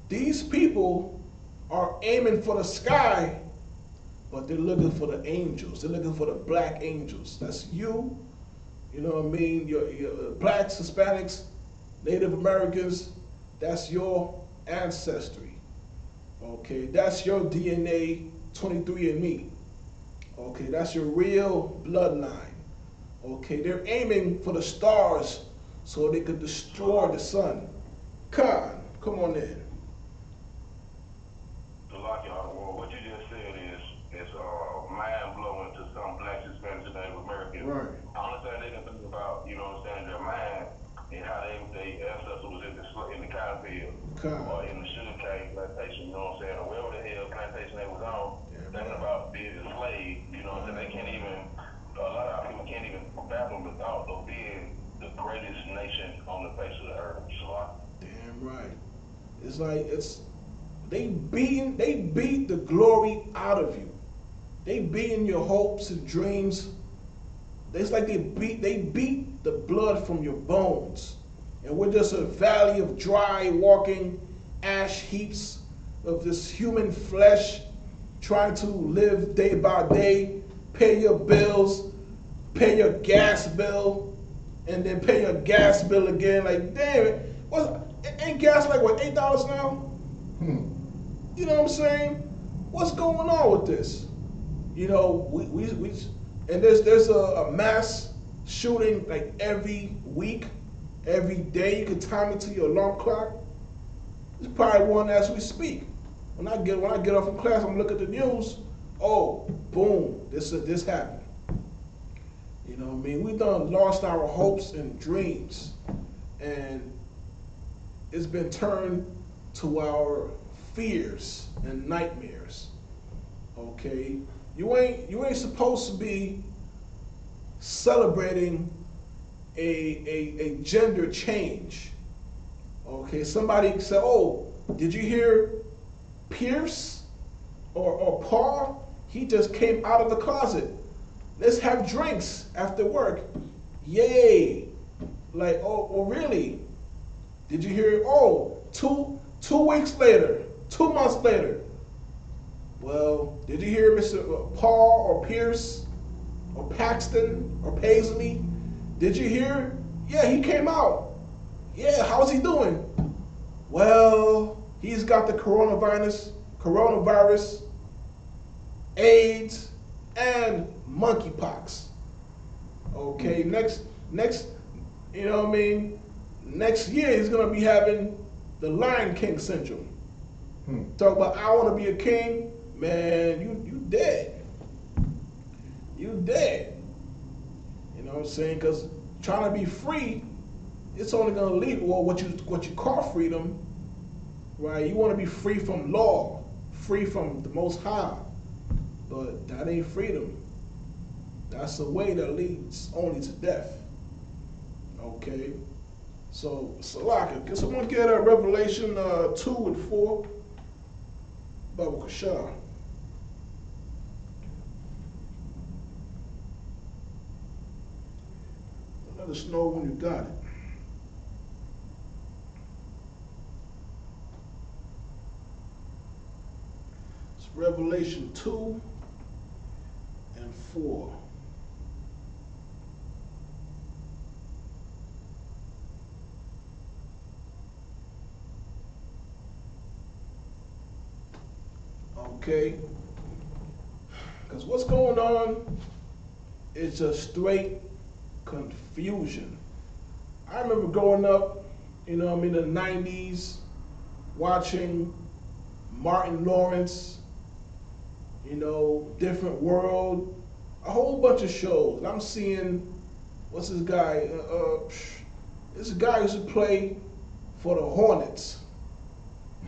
these people are aiming for the sky, but they're looking for the angels. They're looking for the black angels. That's you, your blacks, Hispanics, Native Americans, that's your ancestry. Okay, that's your DNA, 23andMe. Okay, that's your real bloodline. Okay, they're aiming for the stars so they could destroy the sun. Khan, come on in. What you just said is mind-blowing to some blacks, Hispanics, and Native Americans. Right. I understand they can think about, their mind and how they ancestors was in the cotton field or in the sugarcane plantation, or wherever the hell plantation they was on, thinking about being a slave, and they can't even, a lot of our people can't even fathom the thought of being the greatest nation on the face of the earth. Damn right. It's like, they beat the glory out of you. They beating your hopes and dreams. It's like they beat the blood from your bones. And we're just a valley of dry, walking ash heaps of this human flesh, trying to live day by day, pay your bills, pay your gas bill, and then pay your gas bill again. Like, damn it, ain't gas like what, $8 now? You know what I'm saying? What's going on with this? And there's a mass shooting like every week, every day. You can time it to your alarm clock. There's probably one as we speak. When I get off from class, I'm looking at the news. Oh, boom! This happened. You know what I mean? We done lost our hopes and dreams, and it's been turned to our fears and nightmares. Okay, you ain't supposed to be celebrating a gender change. Okay, somebody said, "Oh, did you hear Pierce or Paul? He just came out of the closet. Let's have drinks after work." Yay! Like, oh really? Did you hear? Oh, two weeks later, 2 months later. Well, did you hear Mr. Paul or Pierce or Paxton or Paisley? Did you hear? Yeah, he came out. Yeah, how's he doing? Well, he's got the coronavirus, AIDS, and monkeypox. Okay, next, you know what I mean? Next year he's gonna be having the Lion King syndrome. Talk about, I want to be a king. Man, you dead. You dead. You know what I'm saying? Because trying to be free, it's only going to lead, well, what you call freedom, right? You want to be free from law, free from the Most High. But that ain't freedom. That's a way that leads only to death. Okay? So, Salaka, can someone get Revelation 2 and 4? Baba Kashar. Let us know when you got it. It's Revelation 2 and 4. Okay? Because what's going on it's just straight confusion. I remember growing up, you know, in the 90s, watching Martin Lawrence, you know, Different World, a whole bunch of shows. And I'm seeing, what's this guy? This guy used to play for the Hornets,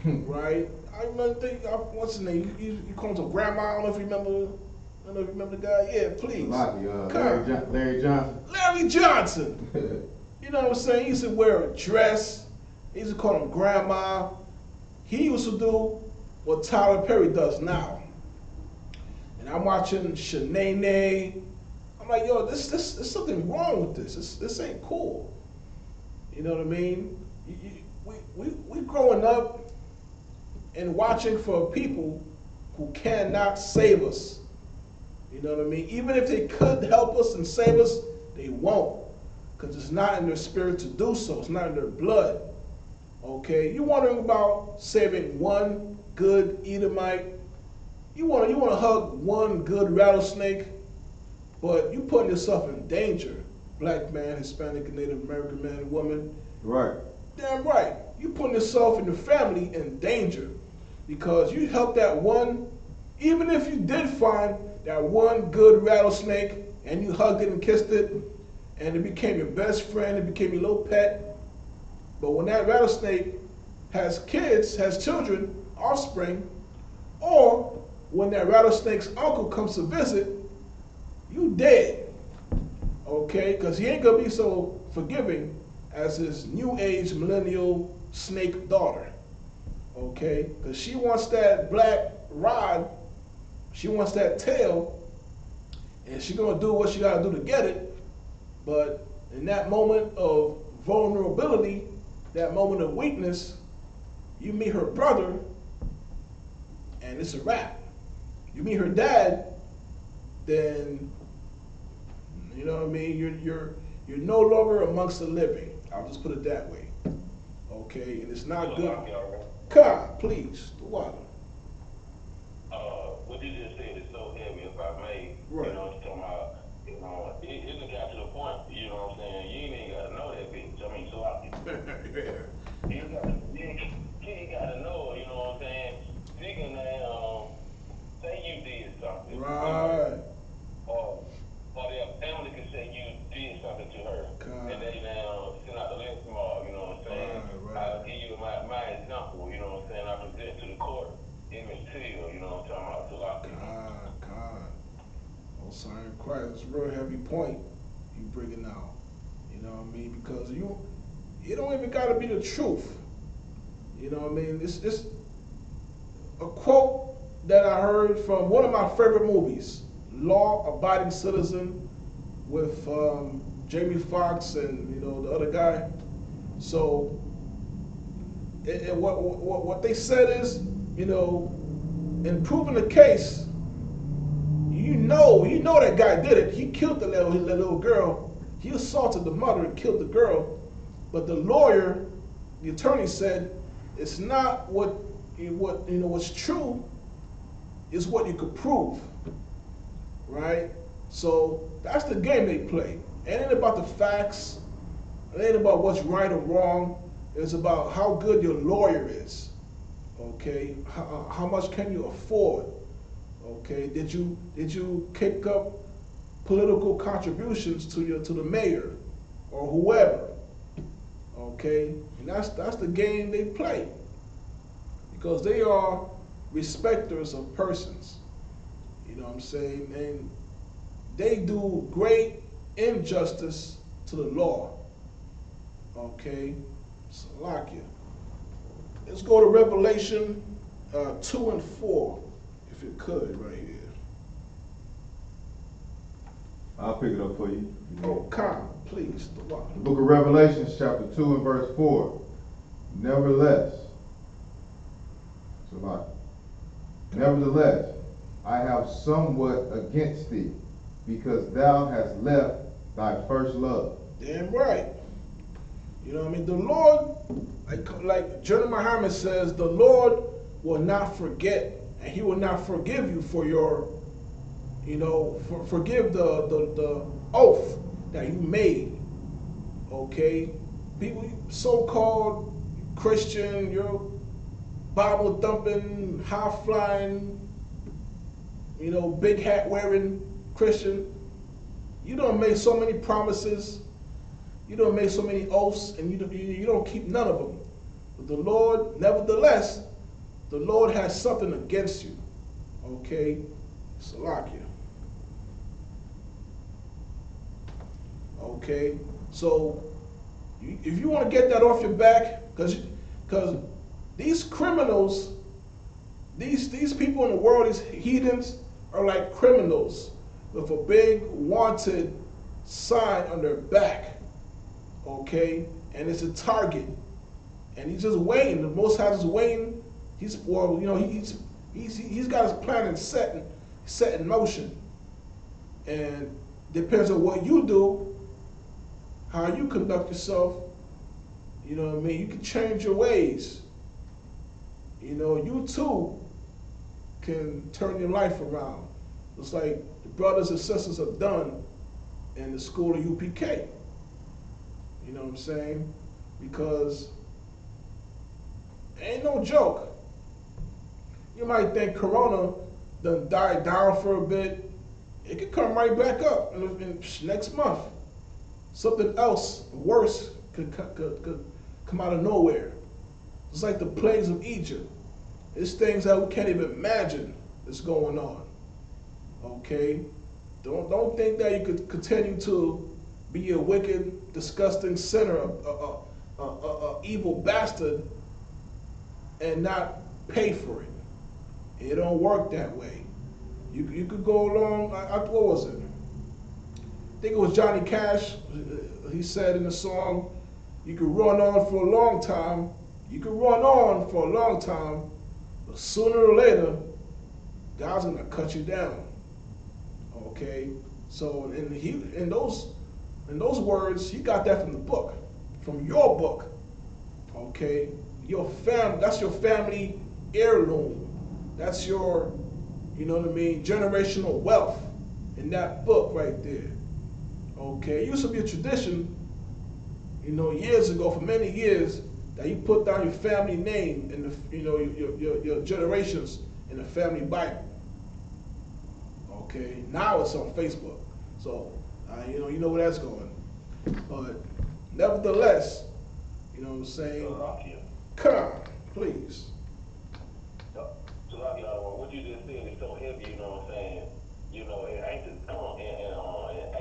right? I what's his name? You call him Grandma. I don't know if you remember. I don't know if you remember the guy. Yeah, please. Larry Johnson. Larry Johnson. You know what I'm saying? He used to wear a dress. He used to call him Grandma. He used to do what Tyler Perry does now. And I'm watching Shanae. I'm like, yo, there's something wrong with this. This ain't cool. You know what I mean? We growing up and watching for people who cannot save us. You know what I mean? Even if they could help us and save us, they won't. Because it's not in their spirit to do so. It's not in their blood. Okay? You're wondering about saving one good Edomite. You want to hug one good rattlesnake, but you're putting yourself in danger. Black man, Hispanic, and Native American man and woman. Right. Damn right. You're putting yourself and your family in danger. Because you helped that one, even if you did find that one good rattlesnake and you hugged it and kissed it and it became your best friend, it became your little pet. But when that rattlesnake has kids, has children, offspring, or when that rattlesnake's uncle comes to visit, you dead. Okay? Because he ain't going to be so forgiving as his new age millennial snake daughter. Okay, because she wants that black rod, she wants that tail, and she's gonna do what she gotta do to get it. But in that moment of vulnerability, that moment of weakness, you meet her brother, and it's a wrap. You meet her dad, then you know what I mean. You're no longer amongst the living. I'll just put it that way. Okay, and it's not good. God, please, the water. What you just said is so heavy, if I may. Right. You know what you're talking about. You know, it got to the point, you know what I'm saying, you ain't even got to know that bitch. I mean, so I you ain't got to know, you know what I'm saying? Thinking that, say you did something. Right. Or their family can say you did something to her. God. And they now send out the list mob, you know what I'm saying? Right. I'll give you my example, you know what I'm saying? I present to the court image Till, you know what I'm talking about? God. Oh, sorry, Christ, it's a real heavy point you bringing out. You know what I mean? Because you don't even got to be the truth. You know what I mean? It's a quote that I heard from one of my favorite movies, Law Abiding Citizen, with Jamie Foxx and the other guy. So, what they said is, in proving the case, you know that guy did it. He killed the little girl. He assaulted the mother and killed the girl. But the lawyer, the attorney said, it's not what's true. Is what you could prove, right? So that's the game they play. It ain't about the facts. It ain't about what's right or wrong. It's about how good your lawyer is. Okay, how much can you afford? Okay, did you kick up political contributions to the mayor or whoever? Okay, and that's the game they play, because they are respecters of persons. You know what I'm saying? And they do great injustice to the law. Okay, Salakia. Let's go to Revelation 2 and 4, if you could, right here. I'll pick it up for you. Oh, come, please. The book of Revelation, chapter 2 and verse 4. Nevertheless, I have somewhat against thee, because thou hast left thy first love. Damn right. You know what I mean? The Lord, like Jeremiah Muhammad says, the Lord will not forget, and he will not forgive you for your You know, forgive the oath that you made. Okay? People, so-called Christian, you're Bible thumping, high flying, you know, big hat wearing Christian. You don't make so many promises. You don't make so many oaths, and you don't keep none of them. But the Lord, nevertheless, the Lord has something against you. Okay? Salakia. Okay? So, if you want to get that off your back, because these criminals, these people in the world, these heathens, are like criminals with a big wanted sign on their back. Okay? And it's a target. And he's just waiting. The Most High is waiting. He's got his plan set in motion. And depends on what you do, how you conduct yourself. You know what I mean? You can change your ways. You know, you too can turn your life around. It's like the brothers and sisters have done in the school of UPK. You know what I'm saying? Because it ain't no joke. You might think Corona done died down for a bit. It could come right back up in next month. Something else worse could come out of nowhere. It's like the plagues of Egypt. It's things that we can't even imagine is going on. Okay? Don't think that you could continue to be a wicked, disgusting sinner, a evil bastard, and not pay for it. It don't work that way. You could go along, what was it? I think it was Johnny Cash. He said in the song, you could run on for a long time. You could run on for a long time, but sooner or later, God's gonna cut you down. Okay? So in those words, he got that from the book, from your book. Okay? That's your family heirloom. That's your, you know what I mean, generational wealth in that book right there. Okay? It used to be a tradition, you know, years ago, for many years, that you put down your family name in the, you know, your generations in the family Bible. Okay? Now it's on Facebook. So, you know where that's going. But nevertheless, you know what I'm saying? Come on, please. So, what you just said is so heavy, you know what I'm saying? You know, in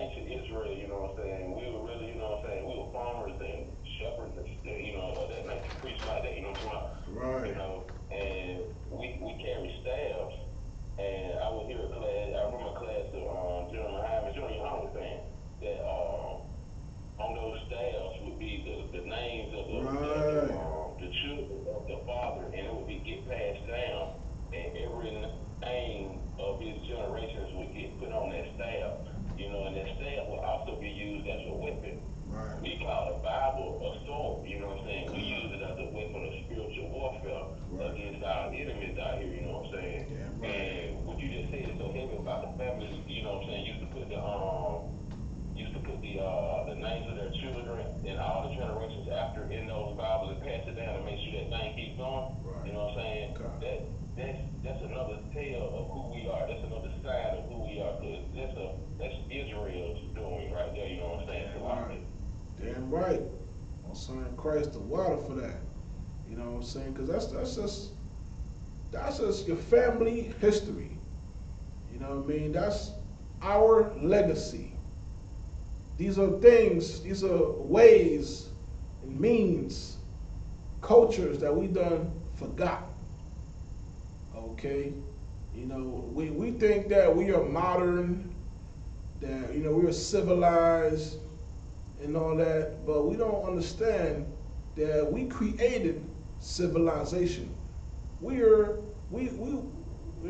ancient Israel, you know what I'm saying, we were really, you know what I'm saying, we were farmers and shepherds, and, you know, that makes you preach like that, you know what I'm saying? Right. You know, and we carry staffs, and I would hear a class, I remember a class of General Yahanna was saying that on those staffs would be the names of the children of the father, and it would be get passed down, and every name of his generations would get put on that staff, you know, and that staff will also be used as a weapon. Right. We call the Bible a sword, you know what I'm saying? We use it as a weapon of spiritual warfare against our enemies out here, you know what I'm saying? Yeah, right. And what you just said is so heavy about the families, you know what I'm saying, used to put the names of their children and all the generations after in those Bibles and pass it down to make sure that thing keeps going. Right. You know what I'm saying? Okay. That's another tale of who we are. That's another side of who we are. Cause that's Israel's doing right there. You know what I'm saying? Damn right. I'm saying Christ the water for that. You know what I'm saying? Because that's just your family history. You know what I mean? That's our legacy. These are things, these are ways and means, cultures that we done forgot. Okay? You know, we think that we are modern, that, you know, we are civilized and all that, but we don't understand that we created civilization. We you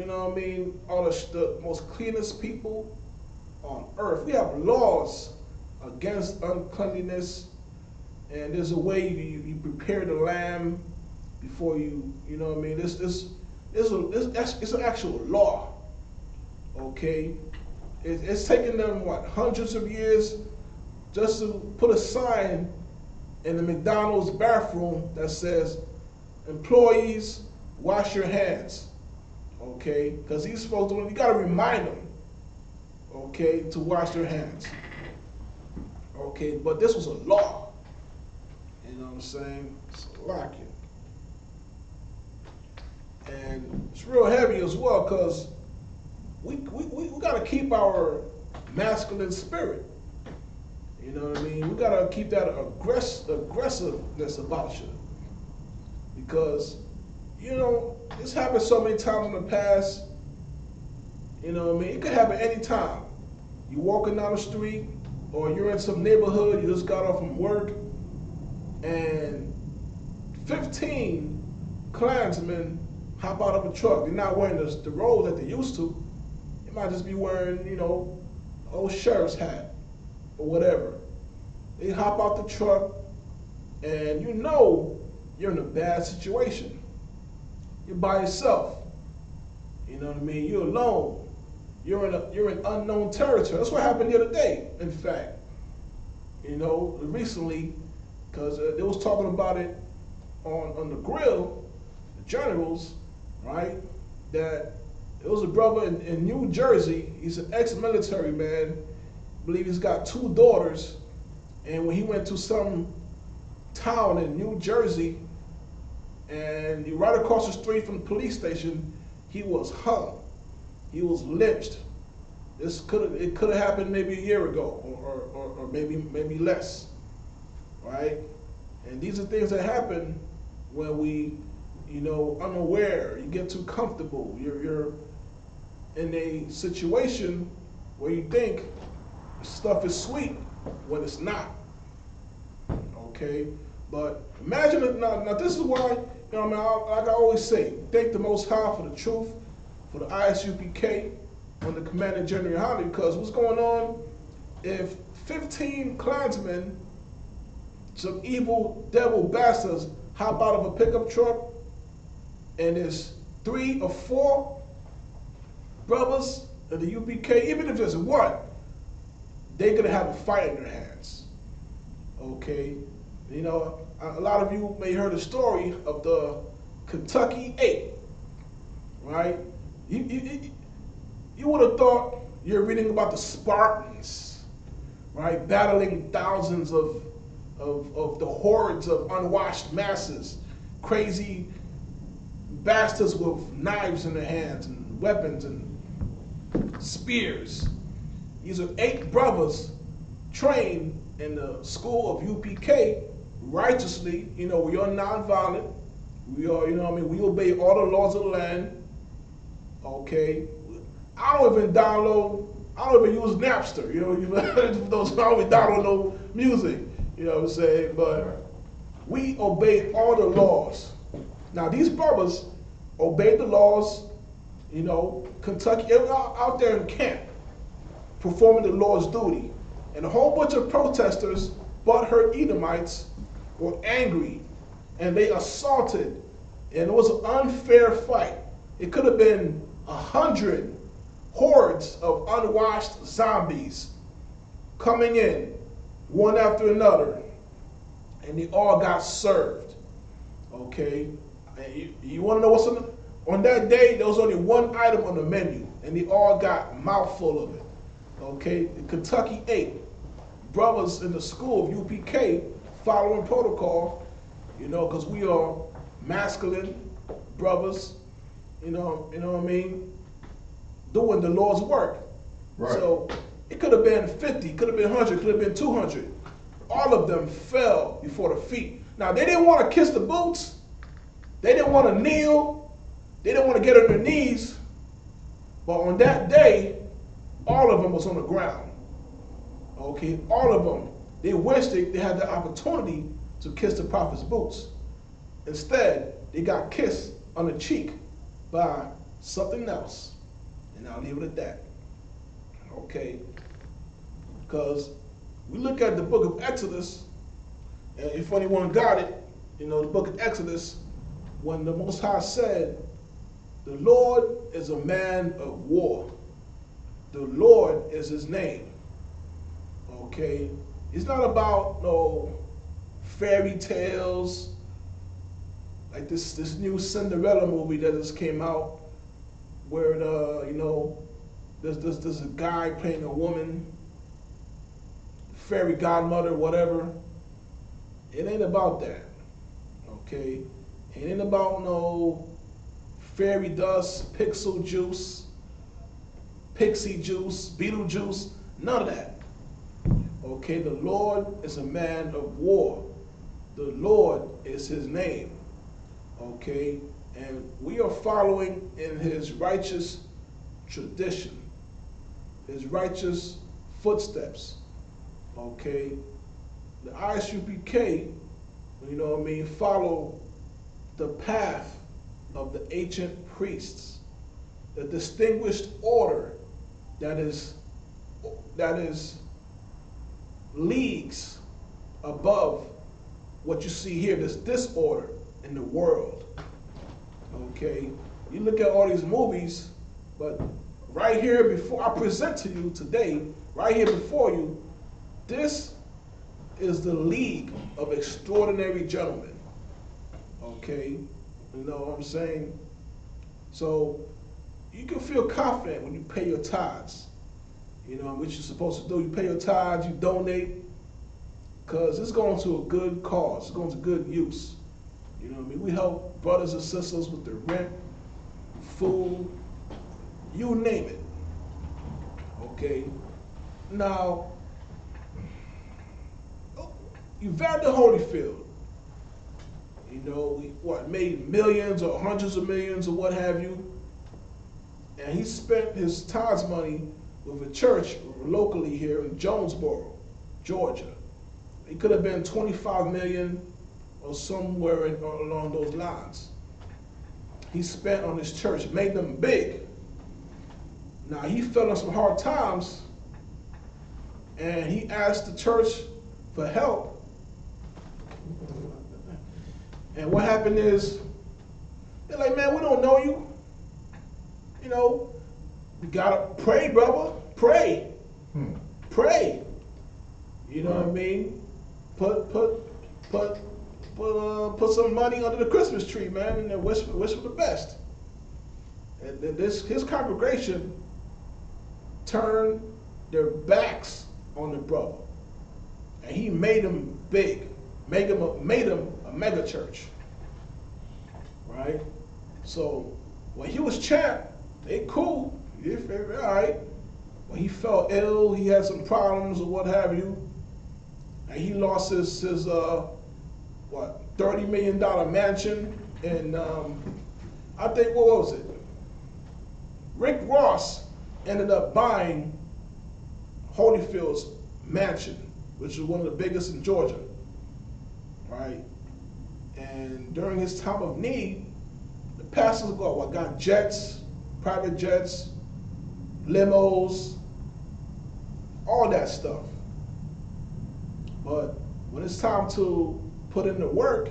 know what I mean, all the most cleanest people on earth. We have laws against uncleanliness, and there's a way you prepare the lamb before you know what I mean. It's an actual law, okay? It's taken them, what, hundreds of years just to put a sign in the McDonald's bathroom that says, employees, wash your hands, okay? Because these folks, you got to remind them, okay, to wash their hands, okay? But this was a law, you know what I'm saying? It's a lock it. And it's real heavy as well, because we got to keep our masculine spirit. You know what I mean? We got to keep that aggressiveness about you. Because, you know, this happened so many times in the past. You know what I mean? It could happen any time. You walking down the street, or you're in some neighborhood, you just got off from work, and 15 Klansmen hop out of a truck. They're not wearing the robes that they used to. They might just be wearing, you know, old sheriff's hat or whatever. They hop out the truck, and you know you're in a bad situation. You're by yourself. You know what I mean? You're alone. You're in unknown territory. That's what happened the other day, in fact. You know, recently, because they was talking about it on the grill, the generals, right? That it was a brother in New Jersey. He's an ex-military man. I believe he's got 2 daughters. And when he went to some town in New Jersey, and right across the street from the police station, he was hung. He was lynched. It could have happened maybe a year ago, or maybe less, right? And these are things that happen when we, you know, unaware. You get too comfortable. You're in a situation where you think stuff is sweet when it's not. Okay, but imagine it now. This is why, you know, like I always say, thank the Most High for the truth, for the I.S.U.P.K, and the Commander General Yahanna, because what's going on? If 15 Klansmen, some evil devil bastards, hop out of a pickup truck, and there's 3 or 4 brothers of the UPK, even if there's 1, they're gonna have a fight in their hands. Okay, you know, a lot of you may heard the story of the Kentucky 8, right? You would have thought you're reading about the Spartans, right, battling thousands of the hordes of unwashed masses, crazy bastards with knives in their hands and weapons and spears. These are 8 brothers trained in the school of UPK righteously. You know, we are nonviolent. We are, you know what I mean, we obey all the laws of the land. Okay. I don't even use Napster, you know, I don't even download no music, you know what I'm saying? But we obey all the laws. Now these brothers obeyed the laws, you know, Kentucky, out there in camp, performing the Lord's duty. And a whole bunch of protesters, butthurt Edomites, were angry, and they assaulted, and it was an unfair fight. It could have been 100 hordes of unwashed zombies coming in, one after another, and they all got served, okay? And you wanna know what's on that day, there was only 1 item on the menu, and they all got a mouthful of it, okay? The Kentucky 8, brothers in the school of UPK, following protocol, you know, because we are masculine brothers, you know what I mean, doing the Lord's work. Right. So it could have been 50, could have been 100, could have been 200. All of them fell before the feet. Now, they didn't want to kiss the boots. They didn't want to kneel. They didn't want to get on their knees. But on that day, all of them was on the ground. Okay, all of them. They wished they had the opportunity to kiss the prophet's boots. Instead, they got kissed on the cheek by something else. And I'll leave it at that. Okay? Because we look at the book of Exodus, and if anyone got it, you know, the book of Exodus, when the Most High said, the Lord is a man of war. The Lord is his name. Okay? It's not about no fairy tales like this new Cinderella movie that just came out where there's a guy playing a woman, fairy godmother, whatever. It ain't about that. Okay? It ain't about no fairy dust, pixie juice, Beetlejuice, none of that. Okay, the Lord is a man of war. The Lord is his name. Okay, and we are following in his righteous tradition, his righteous footsteps. Okay, the I.S.U.P.K, follow the path of the ancient priests, the distinguished order that is leagues above what you see here, this disorder in the world. Okay, you look at all these movies, but right here before I present to you today, right here before you, this is the League of Extraordinary Gentlemen. Okay, you know what I'm saying? So you can feel confident when you pay your tithes. You know what you're supposed to do. You pay your tithes, you donate, because it's going to a good cause. It's going to good use. You know what I mean? We help brothers and sisters with their rent, food, you name it. Okay? Now, Evander Holyfield, made millions or hundreds of millions or what have you, and he spent his tithes money with a church locally here in Jonesboro, Georgia. It could have been 25 million or somewhere along those lines. He spent on his church, made them big. Now he fell in some hard times and he asked the church for help. And what happened is, they're like, man, we don't know you. You gotta pray, brother. Pray. Pray. You know what I mean? Put some money under the Christmas tree, man, and wish for the best. And then his congregation turned their backs on the brother, and he made him big, made him a mega church, right? So when he was champ, they cool, all right. When he fell ill, he had some problems or what have you, and he lost his $30 million mansion, and I think, what was it? Rick Ross ended up buying Holyfield's mansion, which is one of the biggest in Georgia, right? And during his time of need, the pastors got jets, private jets, limos, all that stuff. But when it's time to put in the work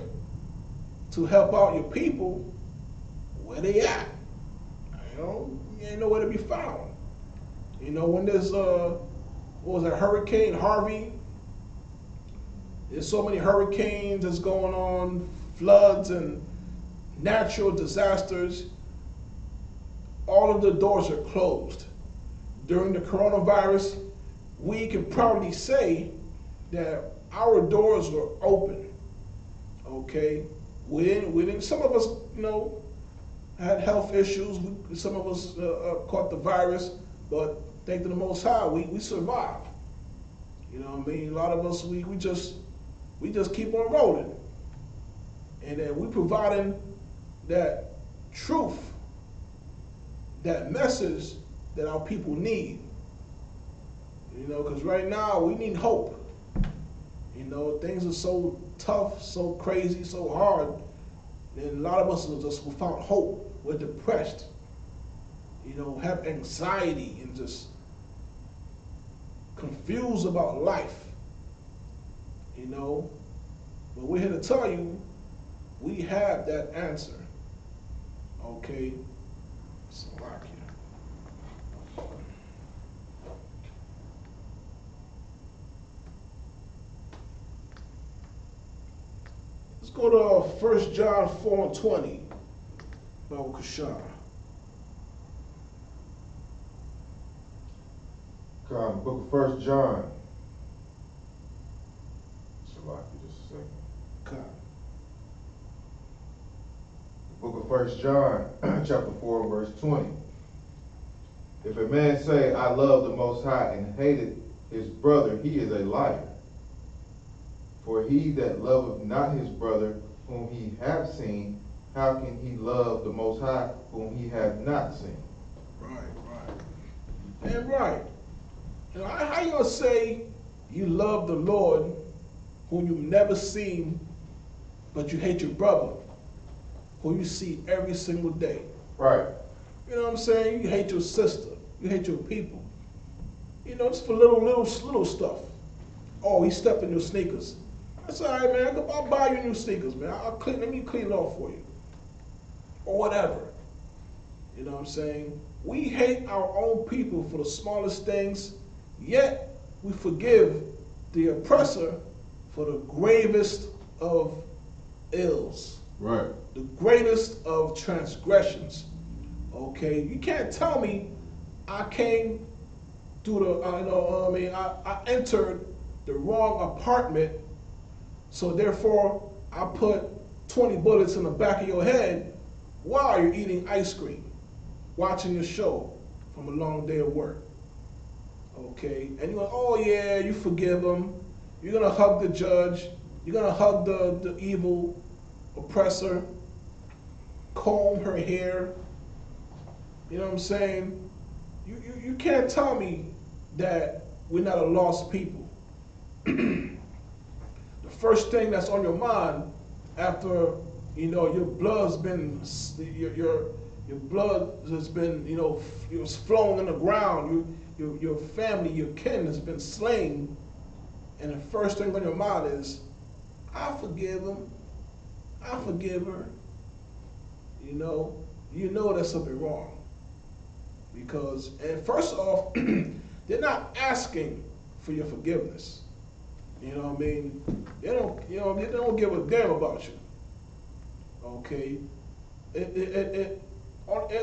to help out your people, where they at? You ain't nowhere to be found. When there's Hurricane Harvey, there's so many hurricanes that's going on, floods and natural disasters, all of the doors are closed. During the coronavirus, we can proudly say that our doors were open. Okay, we didn't. Some of us, had health issues. Some of us caught the virus, but thanks to the Most High, we survived. You know what I mean? A lot of us, we just keep on rolling, and then we providing that truth, that message that our people need. Because right now we need hope. Things are so tough, so crazy, so hard, and a lot of us are just without hope. We're depressed, have anxiety and just confused about life, But we're here to tell you, we have that answer, okay? So, go to 1 John 4:20. Baruch Hashem. Come, book of 1 John. Shalaki, just a second. Come. The book of 1 John, chapter 4, verse 20. If a man say, I love the Most High, and hated his brother, he is a liar. For he that loveth not his brother, whom he hath seen, how can he love the Most High, whom he hath not seen? Right. And right. Now, how you gonna say you love the Lord, whom you've never seen, but you hate your brother, who you see every single day? Right. You know what I'm saying? You hate your sister. You hate your people. You know, just for little stuff. Oh, he stepped in your sneakers. That's all right, man. I'll buy you new sneakers, man. Let me clean it off for you. Or whatever. You know what I'm saying? We hate our own people for the smallest things, yet we forgive the oppressor for the gravest of ills. Right. The greatest of transgressions. Okay? You can't tell me I came through I entered the wrong apartment, so therefore I put 20 bullets in the back of your head while you're eating ice cream, watching your show from a long day of work. Okay? And you're like, oh yeah, you forgive them. You're going to hug the judge. You're going to hug the evil oppressor, comb her hair. You know what I'm saying? You can't tell me that we're not a lost people. The first thing that's on your mind after, your blood's been, your blood has been, it's flowing in the ground, your family, your kin has been slain, and the first thing on your mind is, I forgive him, I forgive her. You know there's something wrong. Because, and first off, they're not asking for your forgiveness. You know what I mean? They don't give a damn about you. Okay? It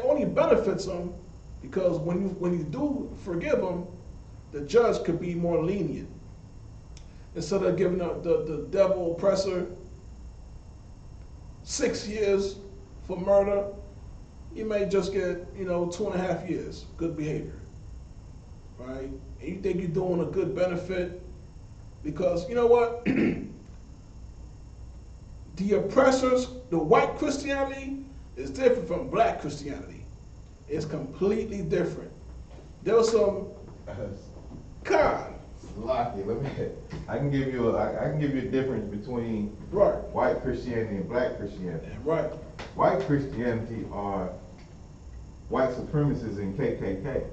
only benefits them because when you do forgive them, the judge could be more lenient. Instead of giving the devil oppressor 6 years for murder, you may just get, 2.5 years, good behavior, right? And you think you're doing a good benefit because, you know what? The oppressors, the white Christianity is different from black Christianity. It's completely different. There was some, God. Lucky. I can give you a difference between white Christianity and black Christianity. Right. White Christianity are white supremacists and KKK.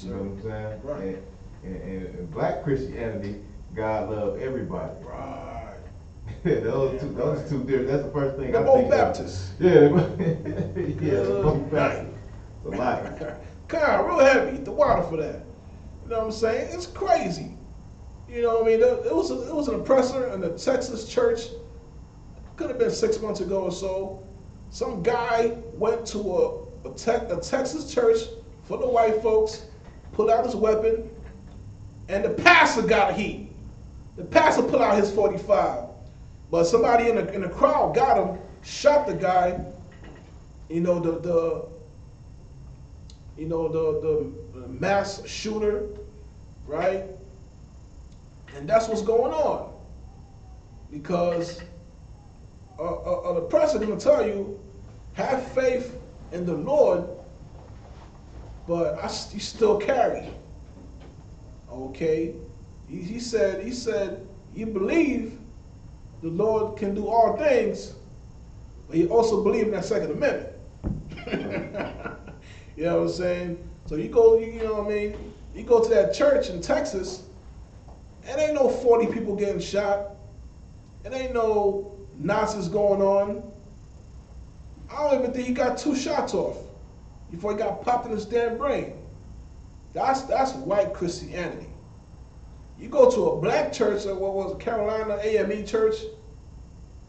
You know what I'm saying? Right. And black Christianity, God love everybody. Right. those two different. That's the first thing. They're both Baptists. Yeah, they're both Baptists. It's a lot. God, real heavy. The water for that. You know what I'm saying? It's crazy. You know what I mean? It was an oppressor in the Texas church. Could have been 6 months ago or so. Some guy went to a Texas church for the white folks, pulled out his weapon, and the pastor got heat. The pastor pulled out his .45, but somebody in the crowd got him, shot the guy. The mass shooter, right? And that's what's going on. Because the president will tell you, have faith in the Lord, but you still carry. Okay? He said, you believe the Lord can do all things, but you also believe in that Second Amendment. You know what I'm saying? So you go, you know what I mean? You go to that church in Texas, and ain't no 40 people getting shot. It ain't no Nazis going on. I don't even think he got 2 shots off before he got popped in his damn brain. That's white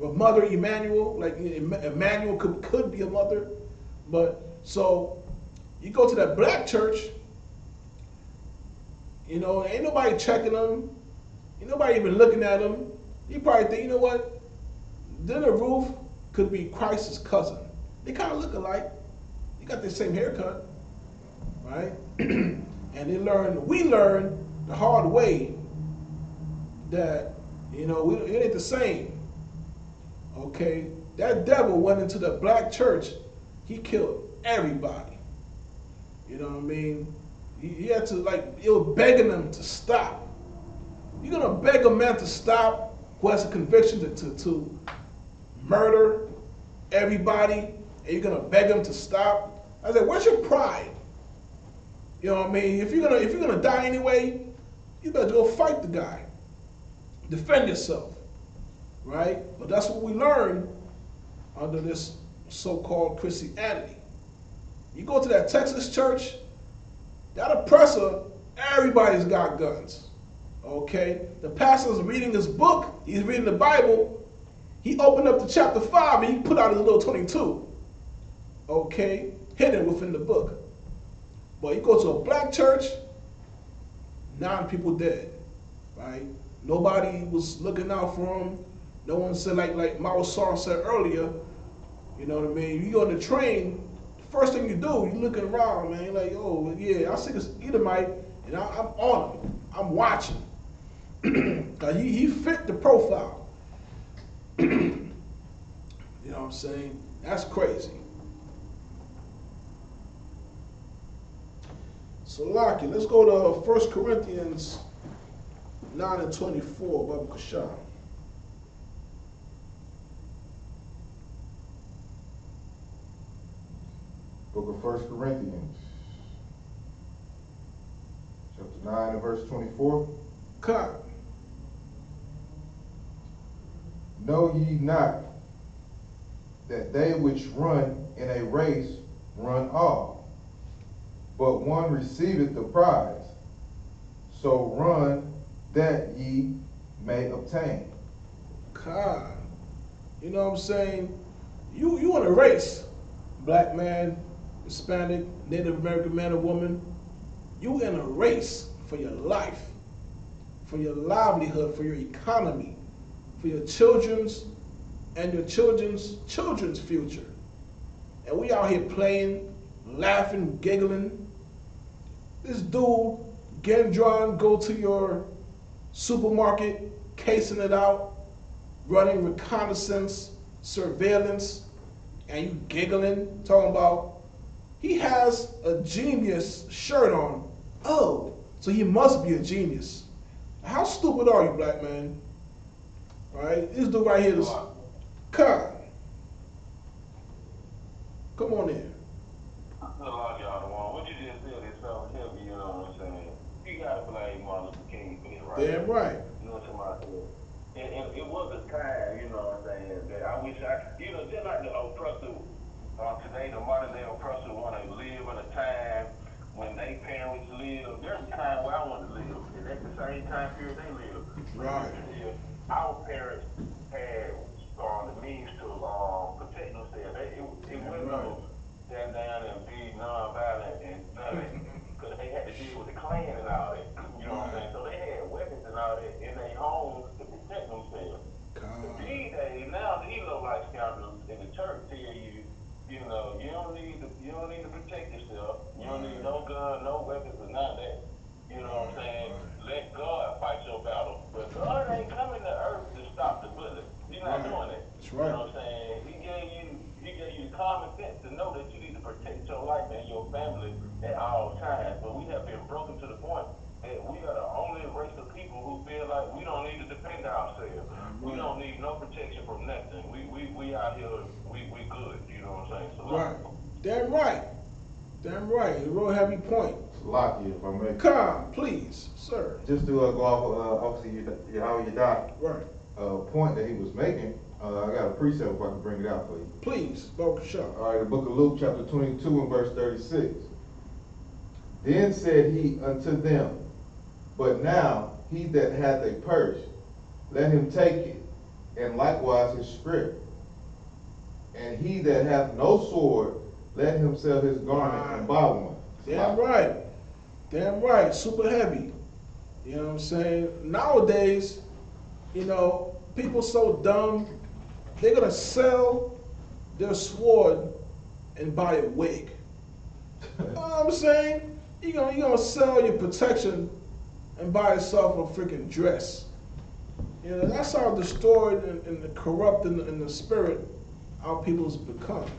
Or Mother Emmanuel, like Emmanuel could be a mother. But so you go to that black church, you know, ain't nobody checking them, ain't nobody even looking at them. You probably think, you know what? Dinner Ruth could be Christ's cousin. They kind of look alike. They got the same haircut, right? And we learn the hard way that, you know, it ain't the same. Okay, that devil went into the black church. He killed everybody. You know what I mean? He had to, like, it was begging them to stop. You're gonna beg a man to stop who has a conviction to murder everybody, and you're gonna beg him to stop? I said, where's your pride? You know what I mean? If you're gonna die anyway, you better go fight the guy. Defend yourself. Right? But that's what we learn under this so-called Christianity. You go to that Texas church, that oppressor, everybody's got guns. Okay? The pastor's reading his book, he's reading the Bible, he opened up to chapter 5 and he put out his little 22. Okay? Hidden within the book. But you go to a black church, 9 people dead. Right? Nobody was looking out for him. No one said, like Mao Sar said earlier, you know what I mean? You go on the train, the first thing you do, you looking around, man. You're like, oh, yeah, I see this Edomite, and I'm on him. I'm watching. he fit the profile. You know what I'm saying? That's crazy. So, Laki, let's go to 1 Corinthians 9 and 24, Baba Kasham. Book of 1 Corinthians, chapter 9 and verse 24. Cut. Know ye not that they which run in a race run all, but one receiveth the prize? So run that ye may obtain. God. You know what I'm saying? You in a race, black man, Hispanic, Native American man or woman. You in a race for your life, for your livelihood, for your economy, for your children's and your children's future. And we out here playing, laughing, giggling. This dude, Gendron, go to your supermarket, casing it out, running reconnaissance, surveillance, and you giggling, talking about he has a genius shirt on. Oh, so he must be a genius. How stupid are you, black man? All right, this dude right here is cut. Come on in. What you just said is so heavy, you know what I'm saying? You gotta blame Martin Luther King for it, right? Damn right. You know what I'm saying? And it was a time, you know what I'm saying, that I wish you know, just like the oppressor, today the modern day oppressor want to live in a time when they parents lived. There's a time where I want to live, and at the same time period they live. Right. Our parents had the means to protect themselves. It wasn't no stand down and be non-violent and nothing, because they had to deal with the Klan and all that. You know what I'm saying? So they had weapons and all that in their homes to protect themselves. These days, now these low-life scoundrels in the church tell you, you know, you don't need to protect yourself. You don't need no gun, no weapons, or none of that. You know what I'm saying? Let God fight your battle. But God ain't coming to earth to stop the bullet. He's not doing it. That's right. You know what I'm saying? He gave you the common sense to know that you need to protect your life and your family at all times. But we have been broken to the point that we are the only race of people who feel like we don't need to defend ourselves. We don't need no protection from nothing. We out here, we good. You know what I'm saying? So right. Damn right. Damn right. A real heavy point. Laki, if I may. Come, please, sir. Just to go off, obviously, Yahanna right. Point that he was making. I got a precept if I can bring it out for you. Please, Baruch Shah. All right, the book of Luke, chapter 22 and verse 36. Then said he unto them, but now he that hath a purse, let him take it, and likewise his script. And he that hath no sword, let him sell his garment and buy one. Damn right. Damn right. Super heavy. You know what I'm saying? Nowadays, you know, people so dumb, they're gonna sell their sword and buy a wig. You know what I'm saying? You're gonna sell your protection and buy yourself a freaking dress. You know, that's how destroyed and corrupt in the spirit our people's become.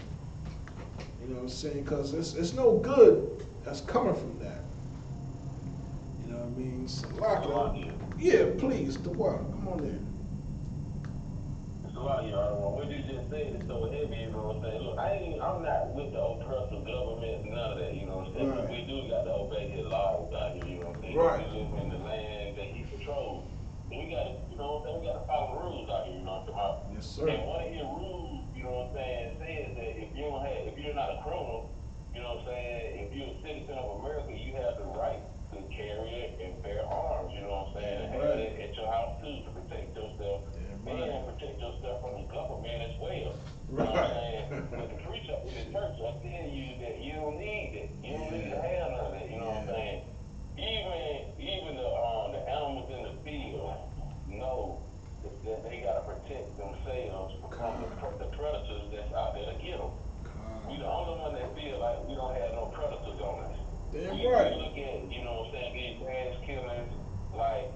You know what I'm saying? Because it's no good that's coming from that. You know what I mean? So, yeah, please, the what? Come on in. It's a lot, y'all. What you just said is so heavy, you know what I'm saying? Look, I'm not with the oppressive government, none of that, you know what I'm saying? Right. We do got to obey his laws out here, you know what I'm saying? Right. We live in the land that he controls. We got to, you know what I'm saying? We got to follow the rules out here, you know what I'm saying? Yes, sir. And one of his rules, you know what I'm saying, says that if you're not a criminal, you know what I'm saying, if you're a citizen of America, you have the right to carry and bear arms, you know what I'm saying, and have it at your house too to protect yourself and protect yourself from the government as well. You know what I'm saying? But the preacher in the church will tell you that you don't need it. You don't need to have none of that, you know what I'm saying? Even the animals in the field know that they gotta protect themselves from the predators that's out there to get them. We the only one that feel like we don't have no predators on us. Damn we right. look at, you know what I'm saying, these mass killings like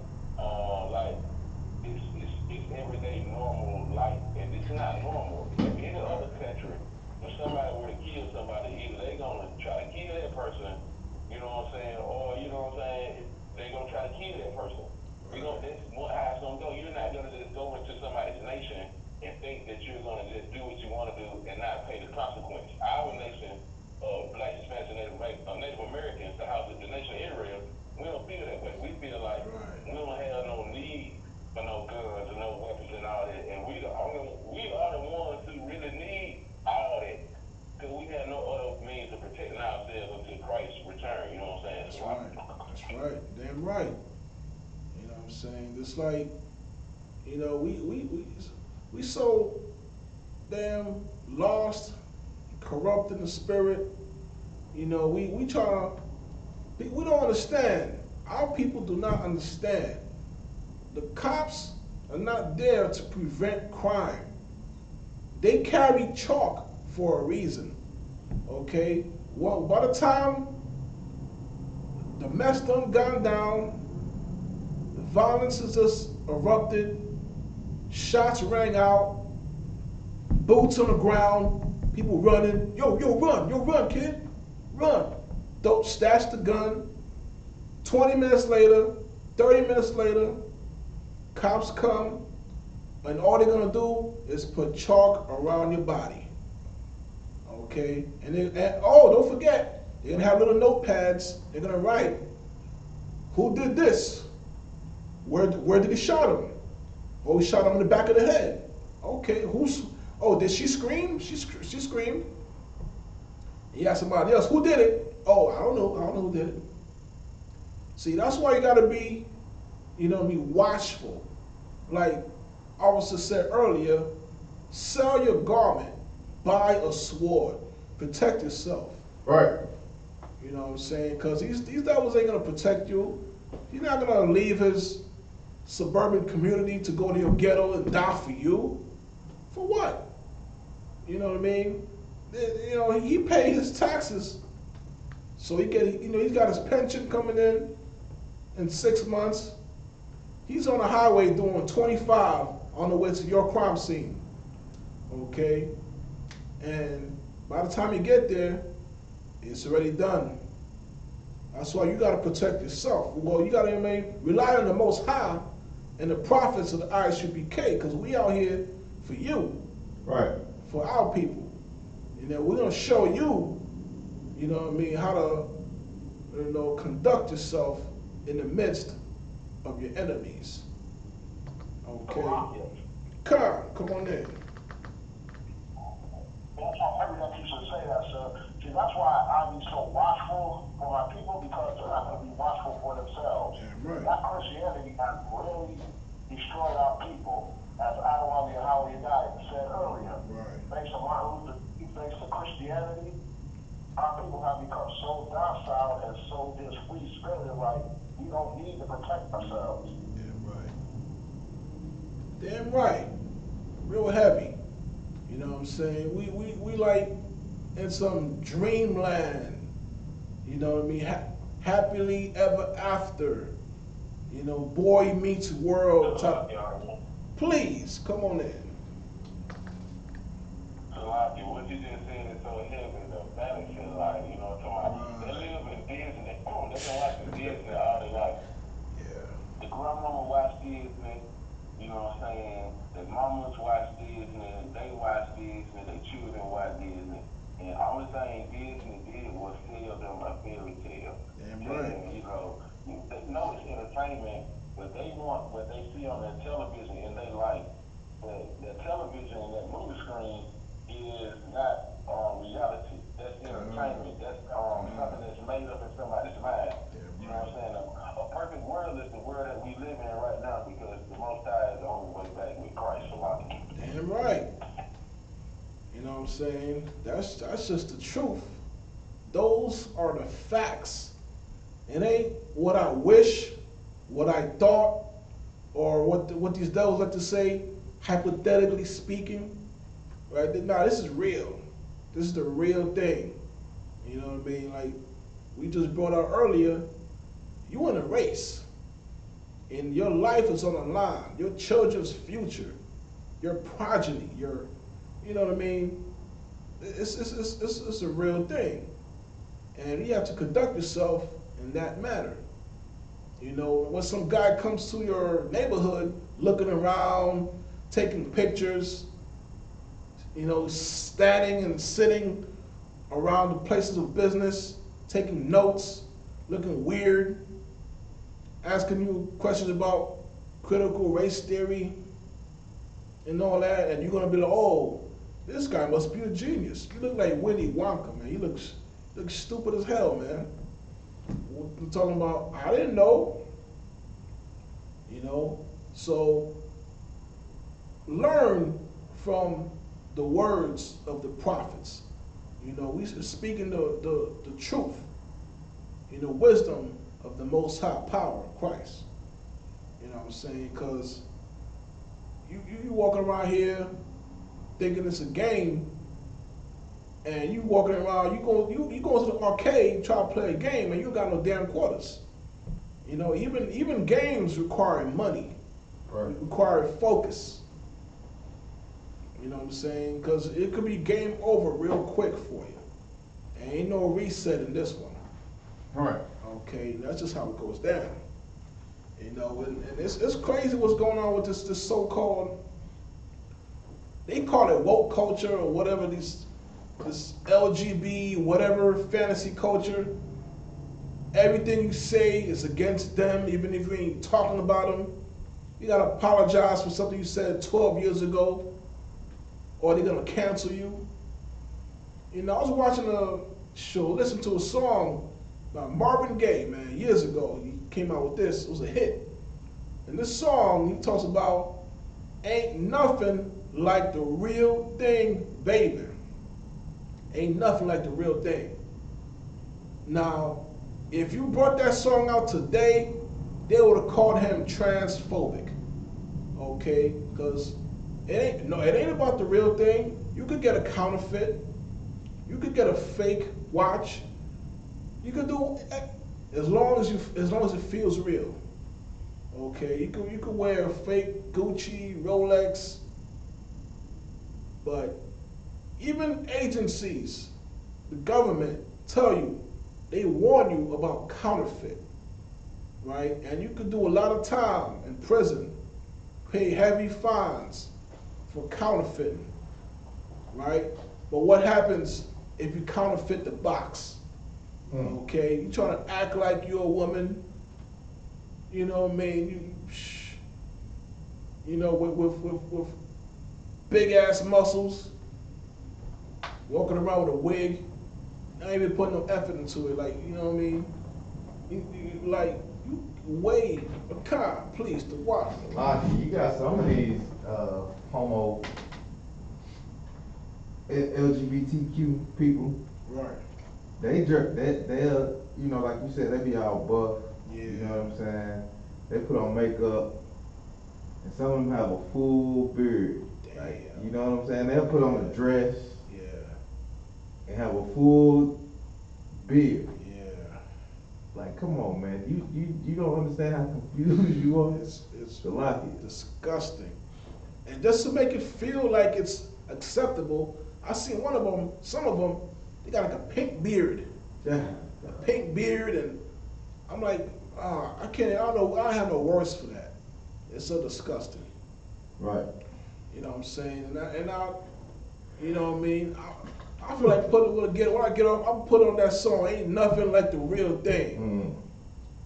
it's everyday normal life, and it's not normal. In any other country, if somebody were to kill somebody, either they gonna try to kill that person, you know what I'm saying, or you know what I'm saying, they gonna try to kill that person. That's how it's gonna go. You're not gonna just go into somebody's nation and think that you're gonna just do what you want to do and not pay the consequence. Our nation of Black, Hispanics, and Native Americans, the nation of Israel, we don't feel that way. We feel like we don't have no need for no guns and no weapons and all that, and we are the ones who really need all that, because we have no other means of protecting ourselves until Christ's return. You know what I'm saying? That's right. That's right. Damn right. You know what I'm saying? It's like, you know, we so damn lost, corrupt in the spirit. You know, we don't understand. Our people do not understand. The cops are not there to prevent crime. They carry chalk for a reason. Okay? Well, by the time the mess done gone down, the violence has just erupted, shots rang out, boots on the ground, people running. Yo, run, kid. Run. Don't stash the gun. 20 minutes later, 30 minutes later, cops come, and all they're gonna do is put chalk around your body. Okay? And don't forget, they're gonna have little notepads. They're gonna write, who did this? Where did he shot him? Oh, he shot him in the back of the head. Okay, did she scream? She screamed. He asked somebody else, who did it? Oh, I don't know who did it. See, that's why you gotta be, you know what I mean, watchful. Like officer said earlier, sell your garment, buy a sword, protect yourself. Right. You know what I'm saying? Because these devils ain't gonna protect you. He's not gonna leave his suburban community to go to your ghetto and die for you. For what? You know what I mean? You know, he paid his taxes, so he's got his pension coming in 6 months. He's on the highway doing 25 on the way to your crime scene. Okay? And by the time you get there, it's already done. That's why you got to protect yourself. Well, you got to rely on the Most High and the prophets of the I.S.U.P.K, because we out here for you. Right. For our people. You know, we're going to show you, you know what I mean, how to, you know, conduct yourself in the midst of your enemies. Okay? Come on in. Everybody should say that, sir. See, that's why I be so watchful for my people, because they're not going to be watchful for themselves. Damn right. That Christianity has really destroyed our people. as Yahanna said earlier. Right. Thanks to Martin Luther, thanks to Christianity, our people have become so docile and so just free spirited, like we don't need to protect ourselves. Damn right. Damn right. Real heavy. You know what I'm saying? We like in some dreamland. You know what I mean? Happily ever after. You know, boy meets world type. Please, come on in. What you just said is so heavy, the fantasy life, you know what I'm talking about? They live in Disney. They don't like the Disney all their life. Yeah. The grandmama watch Disney, you know what I'm saying? The mamas watch Disney, they watch Disney, their children watch Disney. And the only thing Disney did was sell them a fairy tale. Damn right. And, you know it's entertainment, but they want what they see on their television in their life. But the television and that movie screen is not reality. That's entertainment. That's something that's made up in somebody's mind. You know what I'm saying? A perfect world is the world that we live in right now because the Most High is the only way back with Christ. Damn right. You know what I'm saying? That's just the truth. Those are the facts. It ain't what I wish, what I thought, or what these devils like to say, hypothetically speaking. Right? Nah, this is real. This is the real thing. You know what I mean? Like we just brought out earlier, you in a race. And your life is on the line. Your children's future, your progeny, you know what I mean? It's a real thing. And you have to conduct yourself in that manner. You know, when some guy comes to your neighborhood looking around, taking pictures, you know, standing and sitting around the places of business, taking notes, looking weird, asking you questions about critical race theory and all that, and you're gonna be like, oh, this guy must be a genius. You look like Willy Wonka, man. He looks stupid as hell, man. I'm talking about, I didn't know. You know, so learn from the words of the prophets. You know, we speaking the truth. You know, wisdom of the Most High power of Christ. You know what I'm saying? Because you walking around here thinking it's a game, and you walking around, you go to the arcade, try to play a game, and you got no damn quarters. You know, even games require money, right. Require focus. You know what I'm saying? Because it could be game over real quick for you. And ain't no reset in this one. All right. Okay, that's just how it goes down. You know, and it's crazy what's going on with this so-called, they call it woke culture or whatever, this LGB, whatever, fantasy culture. Everything you say is against them, even if you ain't talking about them. You gotta apologize for something you said 12 years ago, or they're gonna cancel you. You know, I was watching a show, listening to a song by Marvin Gaye, man, years ago. He came out with this, it was a hit. And this song, he talks about, ain't nothing like the real thing, baby. Ain't nothing like the real thing. Now, if you brought that song out today, they would have called him transphobic. Okay? Because it ain't about the real thing. You could get a counterfeit. You could get a fake watch. You could do as long as it feels real. Okay? You could wear a fake Gucci, Rolex. But even agencies, the government, tell you, they warn you about counterfeit, right? And you could do a lot of time in prison, pay heavy fines for counterfeiting, right? But what happens if you counterfeit the box? Okay, you trying to act like you're a woman, you know what I mean? You know, with big ass muscles, walking around with a wig. I ain't even putting no effort into it, like, you know what I mean? way, but God, please, the why? You got some of these homo LGBTQ people. Right. They'll, you know, like you said, they be all buff. Yeah. You know what I'm saying? They put on makeup, and some of them have a full beard. Damn. Like, you know what I'm saying? They'll put on a dress. Yeah. And have a full beard. Yeah. Like, come on, man. You don't understand how confused you are. It's disgusting. And just to make it feel like it's acceptable, I seen one of them, some of them, they got like a pink beard. Yeah. A pink beard, and I'm like, I don't know, I have no words for that. It's so disgusting. Right. You know what I'm saying? And I you know what I mean? I feel like when I get off, I'm put on that song, Ain't Nothing Like the Real Thing.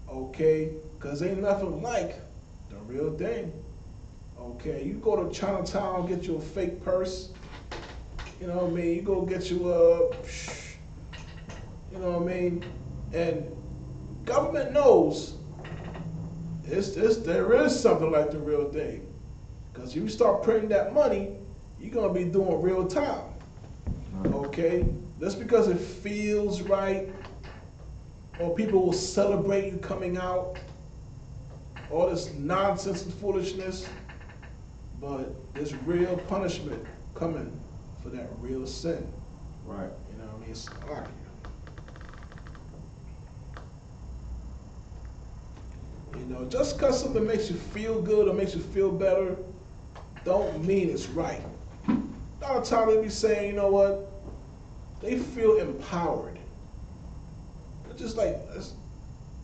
Okay? Because ain't nothing like the real thing. Okay? You go to Chinatown, get you a fake purse. You know what I mean? You go get you you know what I mean? And government knows there is something like the real thing. Because if you start printing that money, you're going to be doing real time. Okay? Just because it feels right, or people will celebrate you coming out, all this nonsense and foolishness, but there's real punishment coming for that real sin. Right. You know what I mean? It's like, you know, just because something makes you feel good or makes you feel better, don't mean it's right. A lot of times they be saying, you know what? They feel empowered. It's just like,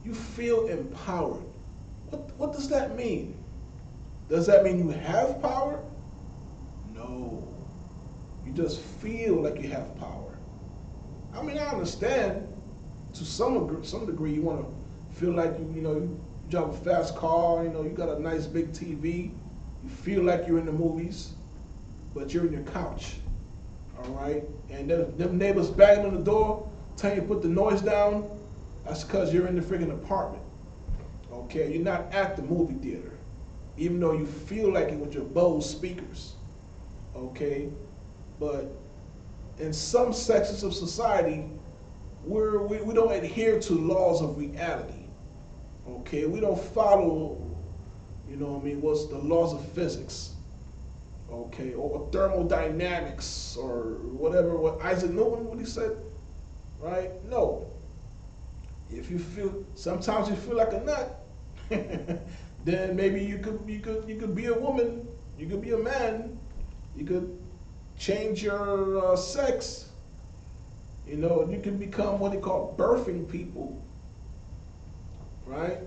you feel empowered. What does that mean? Does that mean you have power? No. You just feel like you have power. I mean, I understand to some degree you want to feel like you drive a fast car, you got a nice big TV, you feel like you're in the movies, but you're in your couch, all right? And then them neighbors banging on the door, telling you to put the noise down, that's because you're in the friggin' apartment, okay? You're not at the movie theater, even though you feel like it with your Bose speakers, okay? But in some sections of society, we don't adhere to laws of reality. Okay, we don't follow, what's the laws of physics, okay, or thermodynamics, or whatever, what Isaac Newton, what he said, right? No. If you sometimes you feel like a nut, then maybe you could be a woman, you could be a man, you could change your sex, you can become what they call birthing people. Right?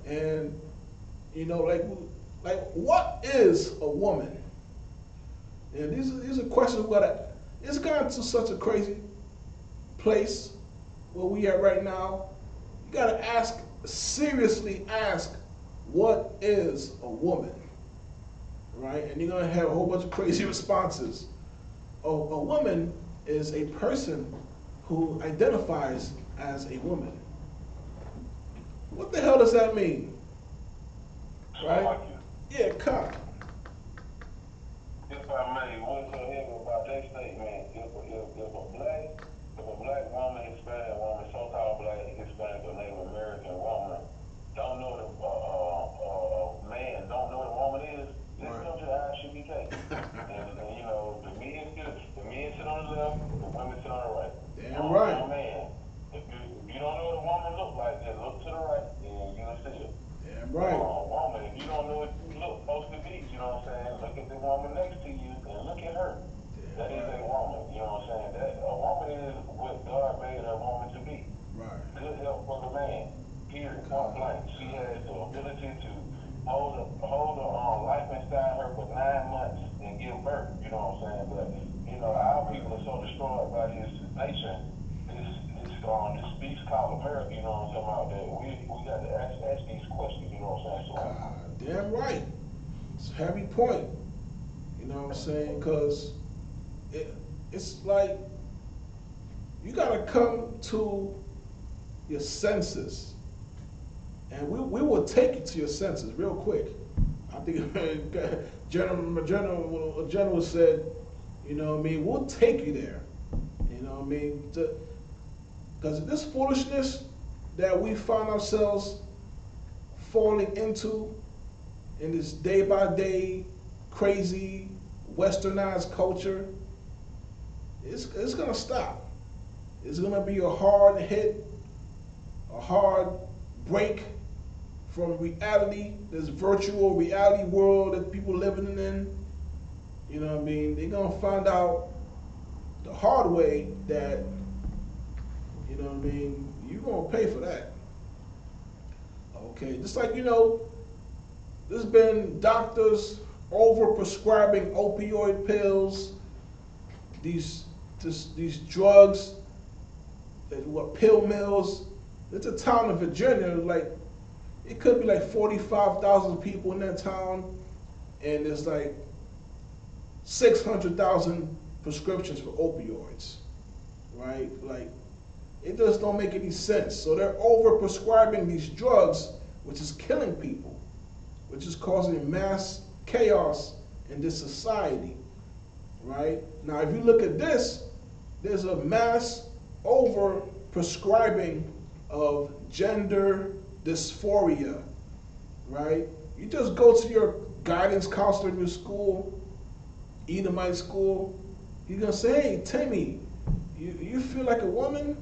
And, like what is a woman? And these are questions it's gotten to such a crazy place where we are right now. You gotta seriously ask, what is a woman? Right? And you're gonna have a whole bunch of crazy responses. A woman is a person who identifies as a woman. What the hell does that mean? Right? Yeah, Kyle. If I may, one thing here about that statement, if a black woman, Hispanic woman, so-called black Hispanic or Native American woman, don't know a man, don't know what a woman is, let's go to the I.S.U.P.K. and the men sit on the left, the women sit on the right. Damn right. Man. If you don't know what a woman look like, then look to the right and you'll see it. Damn right. Woman, if you don't know what you look supposed to be, you know what I'm saying? Look at the woman next to you and look at her. That is a woman, you know what I'm saying? A woman is what God made a woman to be. Right. Good help for the man. Period. Point blank. She has the ability to hold a life inside her for 9 months and give birth. You know what I'm saying? But our people are so destroyed by this nation. This speech called America, you know what I'm talking about, that we got to ask these questions, you know what I'm saying? So, damn right. It's a heavy point. You know what I'm saying? Because it's like you got to come to your senses. and we will take you to your senses real quick. I think a general said, you know what I mean, we'll take you there. You know what I mean? Because this foolishness that we find ourselves falling into in this day-by-day crazy westernized culture, it's going to stop. It's going to be a hard hit, a hard break from reality, this virtual reality world that people living in. You know what I mean? They're going to find out the hard way that, you know what I mean, you're going to pay for that. Okay, just like, you know, there's been doctors over-prescribing opioid pills, these drugs, pill mills. It's a town in Virginia, like, it could be like 45,000 people in that town, and there's like 600,000 prescriptions for opioids, right? Like, it just don't make any sense. So they're over-prescribing these drugs, which is killing people, which is causing mass chaos in this society, right? Now, if you look at this, there's a mass over-prescribing of gender dysphoria, right? You just go to your guidance counselor in your school, Edomite school, he's gonna say, hey, Timmy, you feel like a woman?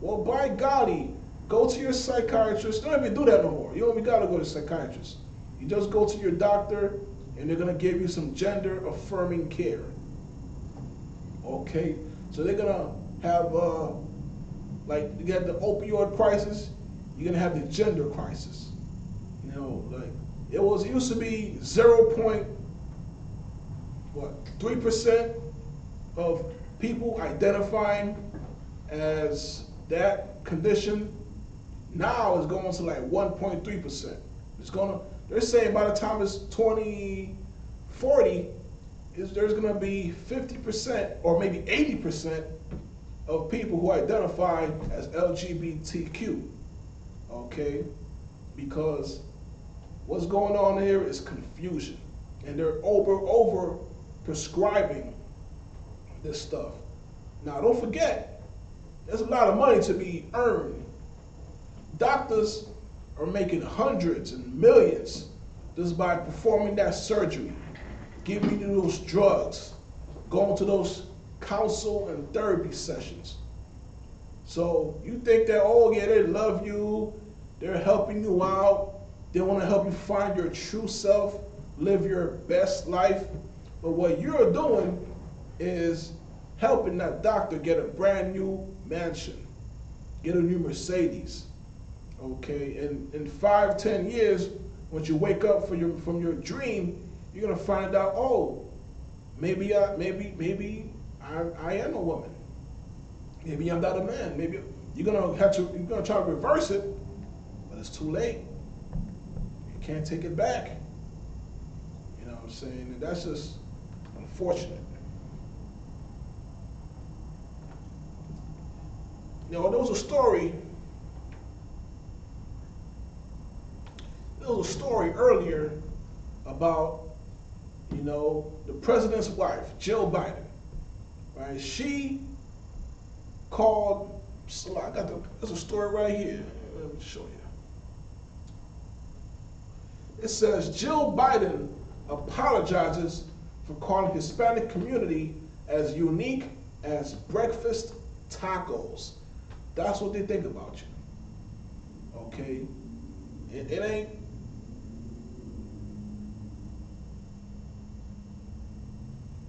Well, by golly, go to your psychiatrist. Don't even do that no more. You don't even gotta go to a psychiatrist. You just go to your doctor and they're gonna give you some gender affirming care. Okay, so they're gonna have, like, you got the opioid crisis, you're gonna have the gender crisis. You know, like, it used to be 0.3% of people identifying as that condition. Now it's going to like 1.3%. They're saying by the time it's 2040, there's gonna be 50% or maybe 80% of people who identify as LGBTQ. Okay, because what's going on here is confusion, and they're over prescribing this stuff. Now, don't forget, there's a lot of money to be earned. Doctors are making hundreds and millions just by performing that surgery, giving you those drugs, going to those counsel and therapy sessions. So you think that, oh yeah, they love you, they're helping you out, they want to help you find your true self, live your best life. But what you're doing is helping that doctor get a brand new mansion, get a new Mercedes. Okay, and in 5-10 years, once you wake up from your dream, you're gonna find out, oh, maybe I am a woman. Maybe I'm not a man. Maybe you're gonna try to reverse it, but it's too late. You can't take it back. You know what I'm saying? And that's just unfortunate. You know, there was a story earlier about, you know, the president's wife, Jill Biden, right? She called, there's a story right here. Let me show you. It says, Jill Biden apologizes for calling Hispanic community as unique as breakfast tacos. That's what they think about you. Okay? It ain't.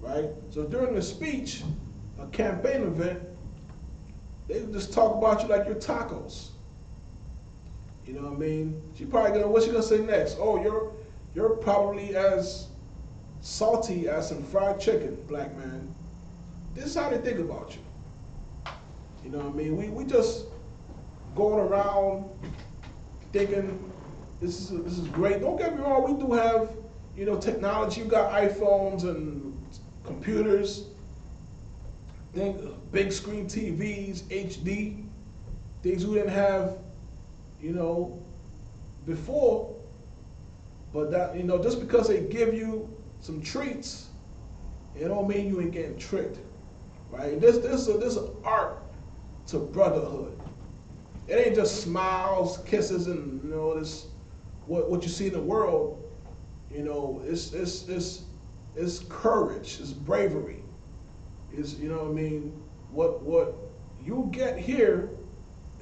Right? So during the speech, a campaign event, they just talk about you like you're tacos. You know what I mean? She probably gonna, what's she gonna say next? Oh, you're probably as salty as some fried chicken, black man. This is how they think about you. You know what I mean? We just going around thinking this is great. Don't get me wrong, we do have, you know, technology. You got iPhones and computers, big screen TVs, HD, things we didn't have, you know, before, but that, you know, just because they give you some treats, it don't mean you ain't getting tricked, right? This is an art to brotherhood. It ain't just smiles, kisses, and you know this what you see in the world. You know, it's courage, it's bravery, it's, you know what I mean. What you get here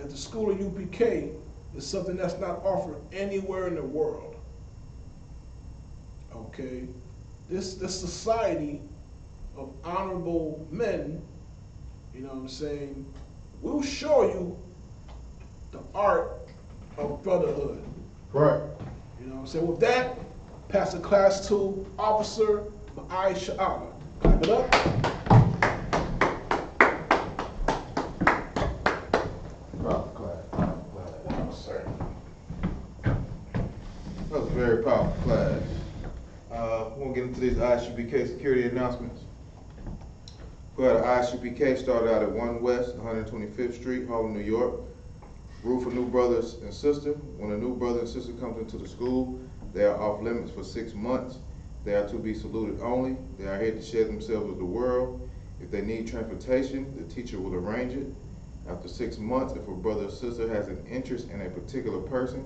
at the school of UPK is something that's not offered anywhere in the world. Okay, this society of honorable men, you know what I'm saying, will show you the art of brotherhood. Right. You know what I'm saying? With that, pass the class to Officer I.S.U.P.K. Clap it up. Powerful class. Wow, sir. That was a very powerful class. We'll get into these I.S.U.P.K security announcements. We had I.S.U.P.K started out at 1 West 125th Street, Harlem, New York. Rule for new brothers and sisters. When a new brother and sister comes into the school, they are off limits for 6 months. They are to be saluted only. They are here to share themselves with the world. If they need transportation, the teacher will arrange it. After 6 months, if a brother or sister has an interest in a particular person,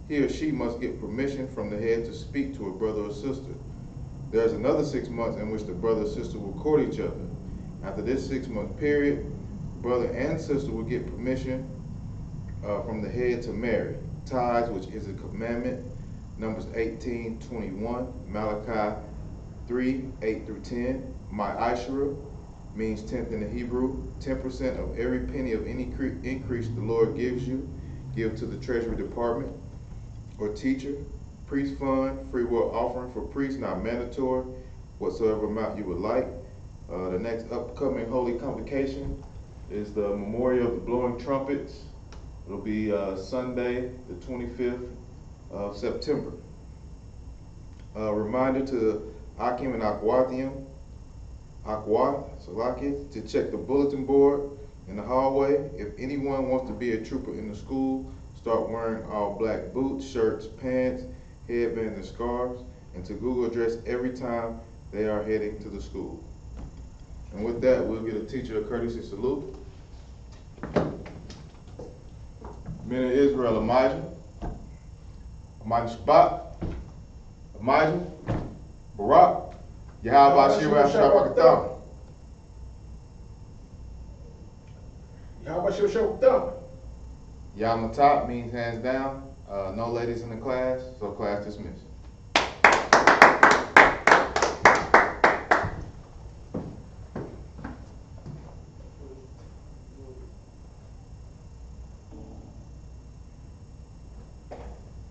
he or she must get permission from the head to speak to a brother or sister. There is another 6 months in which the brother or sister will court each other. After this 6-month period, brother and sister will get permission from the head to marry. Tithes, which is a commandment, Numbers 18:21, Malachi 3:8-10. My Ishra means 10th in the Hebrew. 10% of every penny of any increase the Lord gives you, give to the Treasury Department or teacher. Priest fund, free will offering for priests, not mandatory, whatsoever amount you would like. The next upcoming holy convocation is the Memorial of the Blowing Trumpets. It'll be Sunday, the 25th of September. Reminder to Akim and Akwathium, to check the bulletin board in the hallway. If anyone wants to be a trooper in the school, start wearing all black boots, shirts, pants, headbands, and scarves, and to Google dress every time they are heading to the school. And with that, we'll get a teacher a courtesy salute. Men of Israel, Amijah, Shabbat, Amijah, Barak, Yahweh Shira Shabbat. Yahweh Shira Shabbat. Yamatat means hands down. No ladies in the class, so class dismissed.